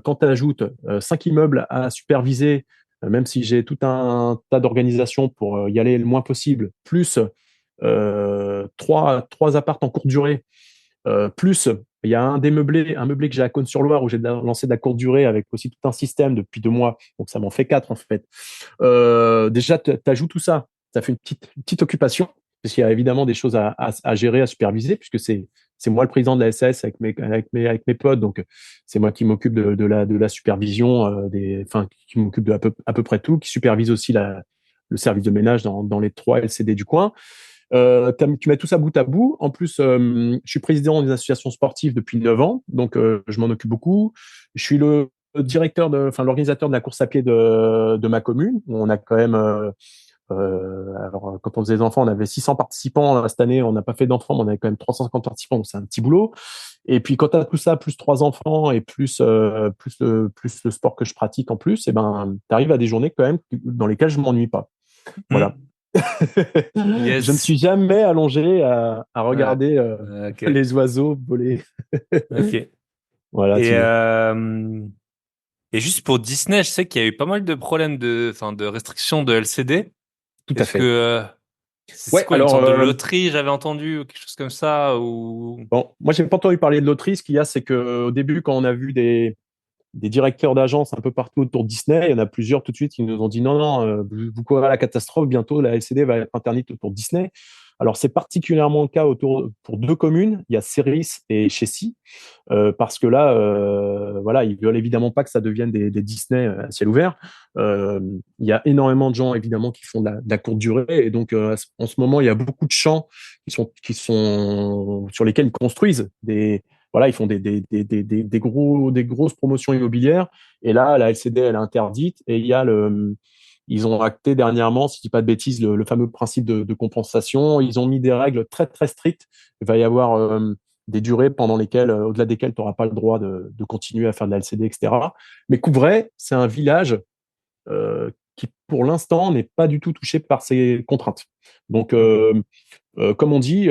quand tu ajoutes 5 immeubles à superviser, même si j'ai tout un tas d'organisations pour y aller le moins possible, plus trois apparts en courte durée, plus il y a un meublé que j'ai à Cône-sur-Loire où j'ai lancé de la courte durée avec aussi tout un système depuis 2 mois, donc ça m'en fait 4 en fait. Déjà, tu ajoutes tout ça, ça fait une petite occupation, parce qu'il y a évidemment des choses à gérer, à superviser, puisque c'est moi le président de la SAS avec mes potes, donc c'est moi qui m'occupe de la supervision, qui m'occupe de à peu près tout, qui supervise aussi le service de ménage dans les 3 LCD du coin. Tu mets tout ça bout à bout. En plus, je suis président d'une association sportive depuis 9 ans, donc je m'en occupe beaucoup. Je suis le l'organisateur de la course à pied de ma commune. On a quand même, alors quand on faisait des enfants, on avait 600 participants. Cette année, on n'a pas fait d'enfants, mais on avait quand même 350 participants, donc c'est un petit boulot. Et puis quand tu as tout ça, plus 3 enfants et plus le sport que je pratique en plus, tu arrives à des journées quand même dans lesquelles je m'ennuie pas. Voilà.
Yes.
Je ne suis jamais allongé à regarder
Okay.
les oiseaux voler.
Ok.
Voilà.
Et juste pour Disney, je sais qu'il y a eu pas mal de problèmes de restrictions de LCD.
Tout à
Est-ce
fait.
que c'est quoi une sorte de loterie, j'avais entendu, ou quelque chose comme ça, ou...
Bon, moi, j'ai pas entendu parler de loterie. Ce qu'il y a, c'est que au début, quand on a vu des directeurs d'agence un peu partout autour de Disney, il y en a plusieurs tout de suite qui nous ont dit non, non, vous courez à la catastrophe, bientôt la LCD va être interdite autour de Disney. Alors, c'est particulièrement le cas pour 2 communes, il y a Ceris et Chessy, parce que là, voilà, ils veulent évidemment pas que ça devienne des Disney à ciel ouvert. Il y a énormément de gens, évidemment, qui font de la courte durée, et donc en ce moment, il y a beaucoup de champs sur lesquels ils construisent voilà, ils font des grosses promotions immobilières. Et là, la LCD, elle est interdite. Et ils ont acté dernièrement, si je dis pas de bêtises, le fameux principe de compensation. Ils ont mis des règles très, très strictes. Il va y avoir des durées au-delà desquelles tu n'auras pas le droit de continuer à faire de la LCD, etc. Mais Couvray, c'est un village qui, pour l'instant, n'est pas du tout touché par ces contraintes. Donc, comme on dit,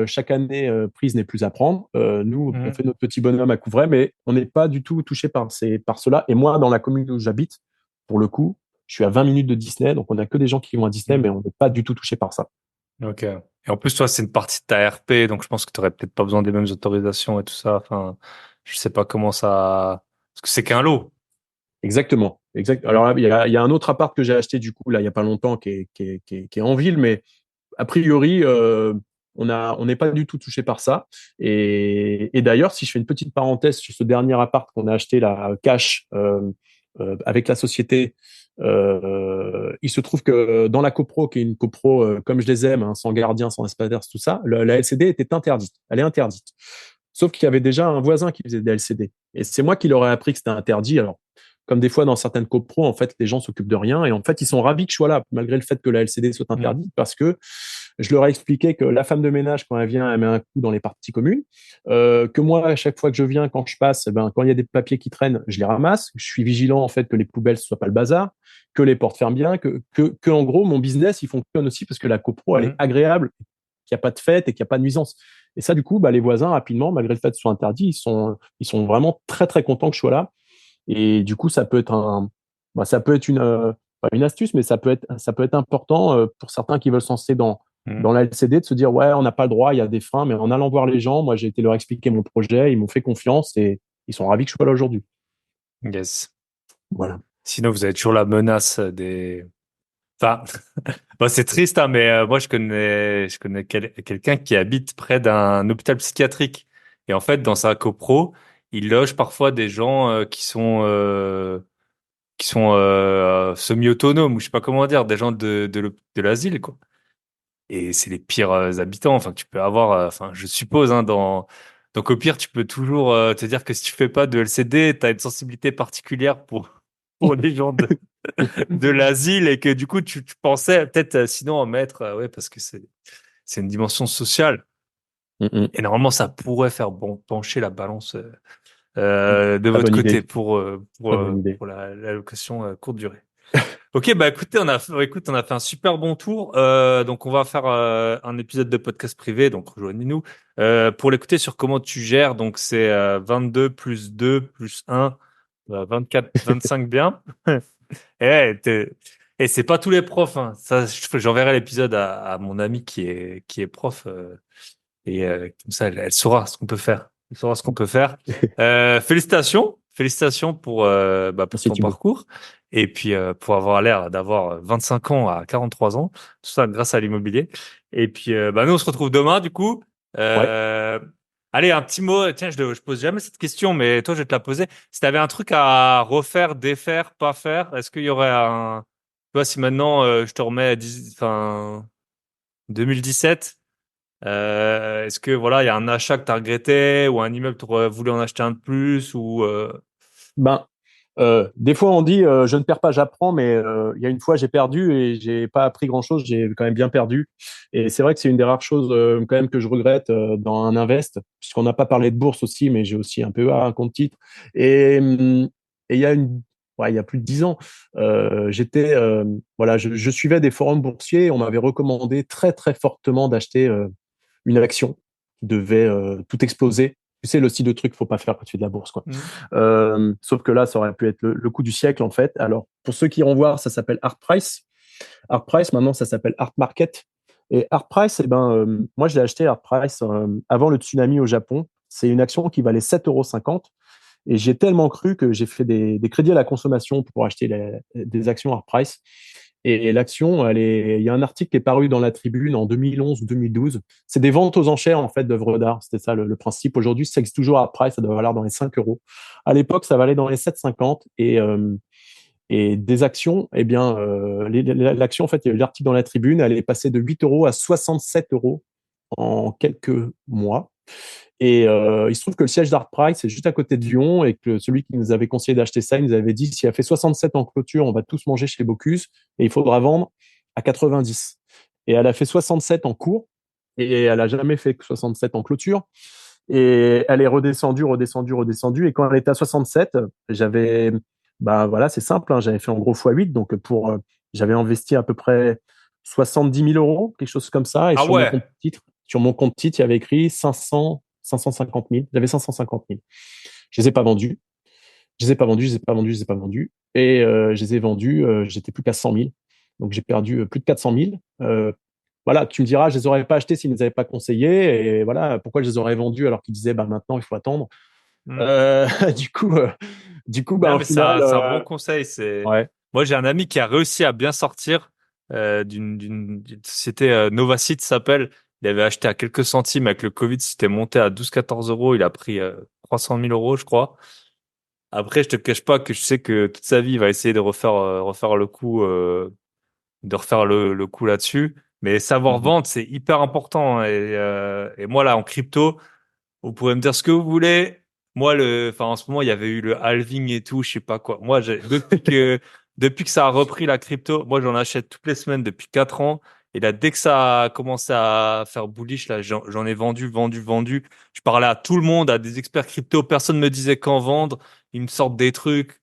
chaque année prise n'est plus à prendre. Nous, on fait notre petit bonhomme à Couvray, mais on n'est pas du tout touché par cela. Et moi, dans la commune où j'habite, pour le coup, je suis à 20 minutes de Disney, donc on n'a que des gens qui vont à Disney, mais on n'est pas du tout touché par ça.
Ok. Et en plus, toi, c'est une partie de ta RP, donc je pense que tu n'aurais peut-être pas besoin des mêmes autorisations et tout ça. Enfin, je sais pas comment ça... Parce que c'est qu'un lot.
Exactement. Exact. Alors là, il y a un autre appart que j'ai acheté du coup là il y a pas longtemps qui est en ville, mais a priori on n'est pas du tout touché par ça. Et d'ailleurs, si je fais une petite parenthèse sur ce dernier appart qu'on a acheté là, cash, avec la société, il se trouve que dans la copro, qui est une copro comme je les aime, hein, sans gardien, sans espaders, tout ça, la LCD était interdite. Elle est interdite. Sauf qu'il y avait déjà un voisin qui faisait des LCD. Et c'est moi qui leur ai appris que c'était interdit. Alors, comme des fois dans certaines copros, en fait, les gens s'occupent de rien. Et en fait, ils sont ravis que je sois là, malgré le fait que la LCD soit interdite, parce que je leur ai expliqué que la femme de ménage, quand elle vient, elle met un coup dans les parties communes. Que moi, à chaque fois que je viens, quand je passe, eh ben, quand il y a des papiers qui traînent, je les ramasse. Je suis vigilant, en fait, que les poubelles ne soient pas le bazar, que les portes ferment bien, que en gros, mon business, il fonctionne aussi parce que la copro, elle est agréable, qu'il n'y a pas de fête et qu'il n'y a pas de nuisance. Et ça, du coup, bah, les voisins, rapidement, malgré le fait que ce soit interdit, ils sont vraiment très, très contents que je sois là. Et du coup, ça peut être ça peut être pas une astuce, mais ça peut être important pour certains qui veulent se lancer dans la LCD, de se dire, ouais, on n'a pas le droit, il y a des freins, mais en allant voir les gens, moi, j'ai été leur expliquer mon projet, ils m'ont fait confiance et ils sont ravis que je sois là aujourd'hui.
Yes.
Voilà.
Sinon, vous avez toujours la menace des. Enfin, bon, c'est triste, hein, mais moi, je connais quelqu'un qui habite près d'un hôpital psychiatrique. Et en fait, dans sa copro, il loge parfois des gens qui sont semi-autonomes, ou je sais pas comment dire, des gens de l'asile, quoi. Et c'est les pires habitants, enfin, que tu peux avoir, enfin, je suppose, hein, donc au pire, tu peux toujours te dire que si tu fais pas de LCD, tu as une sensibilité particulière pour les gens de l'asile et que du coup, tu pensais peut-être sinon en mettre, ouais, parce que c'est une dimension sociale.
Mm-mm.
Et normalement, ça pourrait faire pencher la balance de
Très
votre
bonne
côté
idée. Très bonne idée.
pour la location courte durée. Ok, bah écoutez, on a fait un super bon tour. Donc on va faire un épisode de podcast privé, donc rejoignez-nous pour l'écouter sur comment tu gères. Donc c'est 22 plus 2 plus 1, 24, 25 bien. Et, et c'est pas tous les profs. Hein. Ça, j'enverrai l'épisode à mon ami qui est prof comme ça, elle saura ce qu'on peut faire. Elle saura ce qu'on peut faire. Félicitations pour
Merci
ton
Thibaut.
parcours et puis pour avoir l'air d'avoir 25 ans à 43 ans, tout ça grâce à l'immobilier. Et puis nous on se retrouve demain du coup.
Ouais.
Euh, Allez, un petit mot. Tiens, je pose jamais cette question, mais toi je vais te la poser. Si tu avais un truc à refaire, défaire, pas faire, est-ce qu'il y aurait un, tu vois, si maintenant je te remets à 2017. Est-ce que voilà, il y a un achat que tu as regretté ou un immeuble que tu aurais voulu en acheter un de plus ou
Ben, des fois, on dit je ne perds pas, j'apprends, mais il y a une fois, j'ai perdu et j'ai pas appris grand-chose, j'ai quand même bien perdu. Et c'est vrai que c'est une des rares choses quand même que je regrette dans un invest, puisqu'on n'a pas parlé de bourse aussi, mais j'ai aussi un PEA, un compte titre. Et il y a ouais, il y a plus de 10 ans, voilà, je suivais des forums boursiers et on m'avait recommandé très, très fortement d'acheter une action qui devait tout exploser. Tu sais, le style de truc qu'il ne faut pas faire quand tu fais de la bourse, quoi. Sauf que là, ça aurait pu être le coup du siècle, en fait. Alors, pour ceux qui iront voir, ça s'appelle Art Price. Art Price, maintenant, ça s'appelle Art Market. Et Art Price, eh ben, moi, je l'ai acheté Art Price avant le tsunami au Japon. C'est une action qui valait 7,50 €. Et j'ai tellement cru que j'ai fait des crédits à la consommation pour acheter des actions Art Price. Et l'action, il y a un article qui est paru dans la Tribune en 2011 ou 2012. C'est des ventes aux enchères en fait d'œuvres d'art. C'était ça le principe. Aujourd'hui, ça existe toujours à Price, ça doit valoir dans les 5 euros. À l'époque, ça valait dans les 7,50 et des actions, eh bien, l'action, en fait, il y a eu l'article dans la Tribune, elle est passée de 8 € à 67 € en quelques mois. Et il se trouve que le siège d'Art Price est juste à côté de Lyon et que celui qui nous avait conseillé d'acheter ça, il nous avait dit si elle fait 67 en clôture, on va tous manger chez Bocuse et il faudra vendre à 90. Et elle a fait 67 en cours et elle a jamais fait que 67 en clôture. Et elle est redescendue, redescendue, redescendue. Et quand elle était à 67, bah voilà, c'est simple, hein, j'avais fait en gros x8. Donc j'avais investi à peu près 70 000 €, quelque chose comme ça. Et
ah ouais.
sur mon compte titre, il y avait écrit 550 000. J'avais 550 000. Je les ai pas vendus. Je les ai pas vendus, je les ai pas vendus, je les ai pas vendus. Et je les ai vendus, j'étais plus qu'à 100 000. Donc j'ai perdu plus de 400 000. Voilà, tu me diras, je les aurais pas achetés s'ils ne nous avaient pas conseillé. Et voilà, pourquoi je les aurais vendus alors qu'ils disaient, bah maintenant il faut attendre.
Hmm.
Euh, du coup, euh, bah
Non,
au
mais
final,
c'est un bon conseil.
ouais.
Moi, j'ai un ami qui a réussi à bien sortir d'une société Novacite s'appelle. Il avait acheté à quelques centimes. Avec le Covid, c'était monté à 12-14 euros. Il a pris 300 000 euros, je crois. Après, je te cache pas que je sais que toute sa vie, il va essayer de refaire le coup, le coup là-dessus. Mais savoir
Mhm.
vendre, c'est hyper important. Et moi, là, en crypto, vous pouvez me dire ce que vous voulez. Moi, en ce moment, il y avait eu le halving et tout, je sais pas quoi. Moi, depuis que ça a repris la crypto, moi, j'en achète toutes les semaines depuis 4 ans. Et là, dès que ça a commencé à faire bullish, là, j'en ai vendu. Je parlais à tout le monde, à des experts crypto. Personne me disait quand vendre. Ils me sortent des trucs.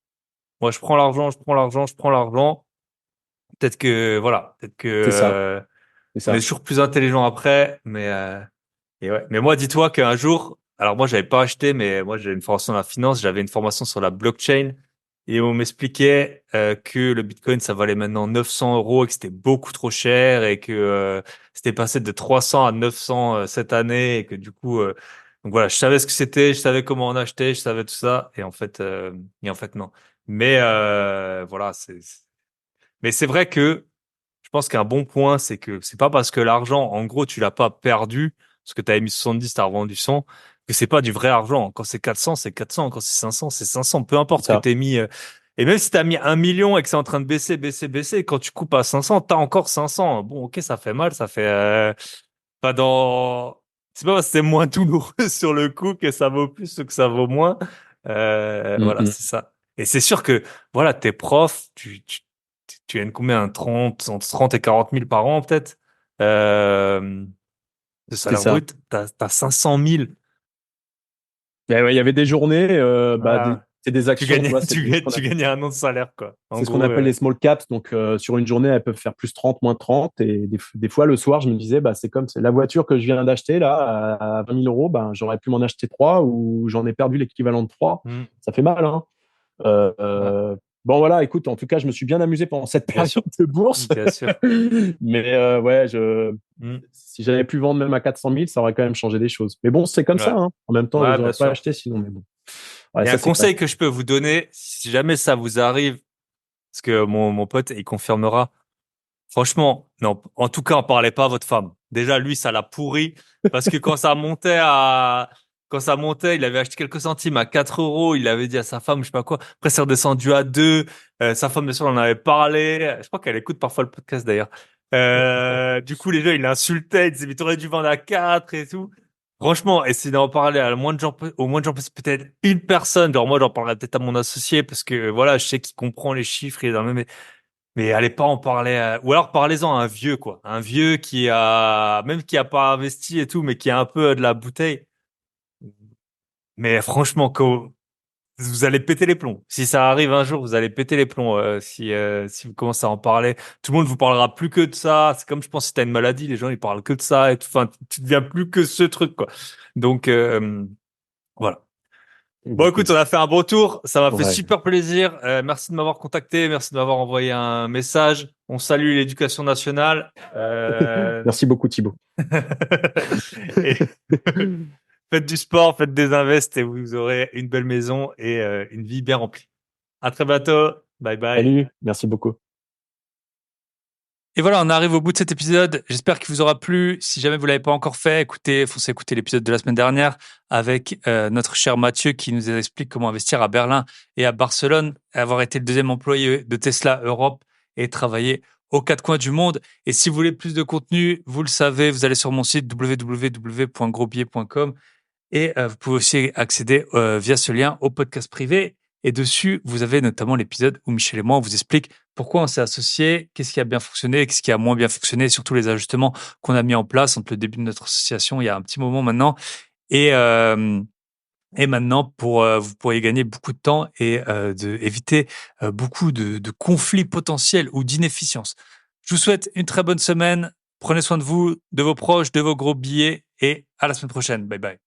Moi, je prends l'argent, je prends l'argent, je prends l'argent. Peut-être que
C'est ça, c'est
on est
ça.
toujours plus intelligent après, et ouais. Mais moi, dis-toi qu'un jour, alors moi, j'avais pas acheté, mais moi, j'ai une formation dans la finance, j'avais une formation sur la blockchain, et on m'expliquait que le Bitcoin, ça valait maintenant 900 euros, et que c'était beaucoup trop cher, et que c'était passé de 300 à 900 cette année, et que du coup, donc voilà, je savais ce que c'était, je savais comment en acheter, je savais tout ça, et en fait non. Mais voilà, mais c'est vrai que je pense qu'un bon point, c'est que c'est pas parce que l'argent, en gros, tu l'as pas perdu, parce que tu avais mis 70, tu as revendu 100, que c'est pas du vrai argent. Quand c'est 400, c'est 400. Quand c'est 500, c'est 500. Peu
C'est
importe ce que
ça.
tu mis. Et même si tu as mis 1 million et que c'est en train de baisser, quand tu coupes à 500, tu as encore 500. Bon, ok, ça fait mal, ça fait pas dans. C'est pas parce que c'est moins douloureux sur le coup que ça vaut plus ou que ça vaut moins. Voilà,
Mhm.
c'est ça. Et c'est sûr que, voilà, t'es prof, tu gagnes combien? 30, entre 30 et 40 000 par an, peut-être, euh, de
C'est
salaire
ça.
brut. T'as 500 000.
Mais ouais, il y avait des journées,
Voilà.
c'est des
Tu
actions, tu
gagnais,
vois, c'est ce qu'on
tu gagnais un an de salaire, quoi. En
c'est ce qu'on
gros,
appelle les small caps. Donc, sur une journée, elles peuvent faire plus 30, moins 30. Et des fois, le soir, je me disais, bah, c'est la voiture que je viens d'acheter, là, à 20 000 euros, ben, j'aurais pu m'en acheter trois ou j'en ai perdu l'équivalent de trois.
hmm,
Ça fait mal, hein. Euh,
ouais,
euh, bon, voilà, écoute, en tout cas, je me suis bien amusé pendant cette
bien
période
sûr,
de bourse.
bien sûr.
Mais ouais,
Hmm,
si j'avais pu vendre même à 400 000, ça aurait quand même changé des choses. Mais bon, c'est comme ça,
ouais,
hein. En même temps,
ouais, bien
j'aurais pas
sûr.
acheté sinon. Mais bon, ouais,
Et
ça,
un
c'est clair.
conseil que je peux vous donner, si jamais ça vous arrive, parce que mon pote, il confirmera. Franchement, non. En tout cas, en parlez pas à votre femme. Déjà, lui, ça l'a pourri parce que quand ça montait, il avait acheté quelques centimes à 4 euros. Il avait dit à sa femme, je sais pas quoi. Après, c'est redescendu à 2. Sa femme, bien sûr, en avait parlé. Je crois qu'elle écoute parfois le podcast d'ailleurs. Du coup, les gens, il l'insultait. Il disait, mais t'aurais dû vendre à 4 et tout. Franchement, essayez d'en parler à le moins de gens, au moins de gens, peut-être une personne. Genre, moi, j'en parlerai peut-être à mon associé parce que voilà, je sais qu'il comprend les chiffres. Il est dans le même. Mais allez pas en parler ou alors parlez-en à un vieux quoi, un vieux qui a pas investi et tout mais qui a un peu de la bouteille. Mais franchement vous allez péter les plombs. Si ça arrive un jour, vous allez péter les plombs si vous commencez à en parler. Tout le monde vous parlera plus que de ça. C'est comme je pense si t'as une maladie, les gens ils parlent que de ça et tout. Enfin, tu deviens plus que ce truc quoi. Donc voilà. Bon, écoute, on
Exactement.
a fait un beau tour. Ça m'a fait
Ouais.
super plaisir. Merci de m'avoir contacté. Merci de m'avoir envoyé un message. On salue l'éducation nationale.
Merci beaucoup, Thibaut.
Et faites du sport, faites des invests et vous aurez une belle maison et une vie bien remplie. À très bientôt. Bye bye.
Salut, merci beaucoup.
Et voilà, on arrive au bout de cet épisode. J'espère qu'il vous aura plu. Si jamais vous l'avez pas encore fait, foncez écouter l'épisode de la semaine dernière avec notre cher Mathieu qui nous explique comment investir à Berlin et à Barcelone, avoir été le deuxième employé de Tesla Europe et travailler aux quatre coins du monde. Et si vous voulez plus de contenu, vous le savez, vous allez sur mon site www.grosbillet.com et vous pouvez aussi accéder via ce lien au podcast privé. Et dessus, vous avez notamment l'épisode où Michel et moi, on vous explique pourquoi on s'est associés, qu'est-ce qui a bien fonctionné, qu'est-ce qui a moins bien fonctionné, et surtout les ajustements qu'on a mis en place entre le début de notre association il y a un petit moment maintenant. Et, euh, et maintenant, vous pourriez gagner beaucoup de temps et éviter beaucoup de conflits potentiels ou d'inefficience. Je vous souhaite une très bonne semaine. Prenez soin de vous, de vos proches, de vos gros billets et à la semaine prochaine. Bye bye.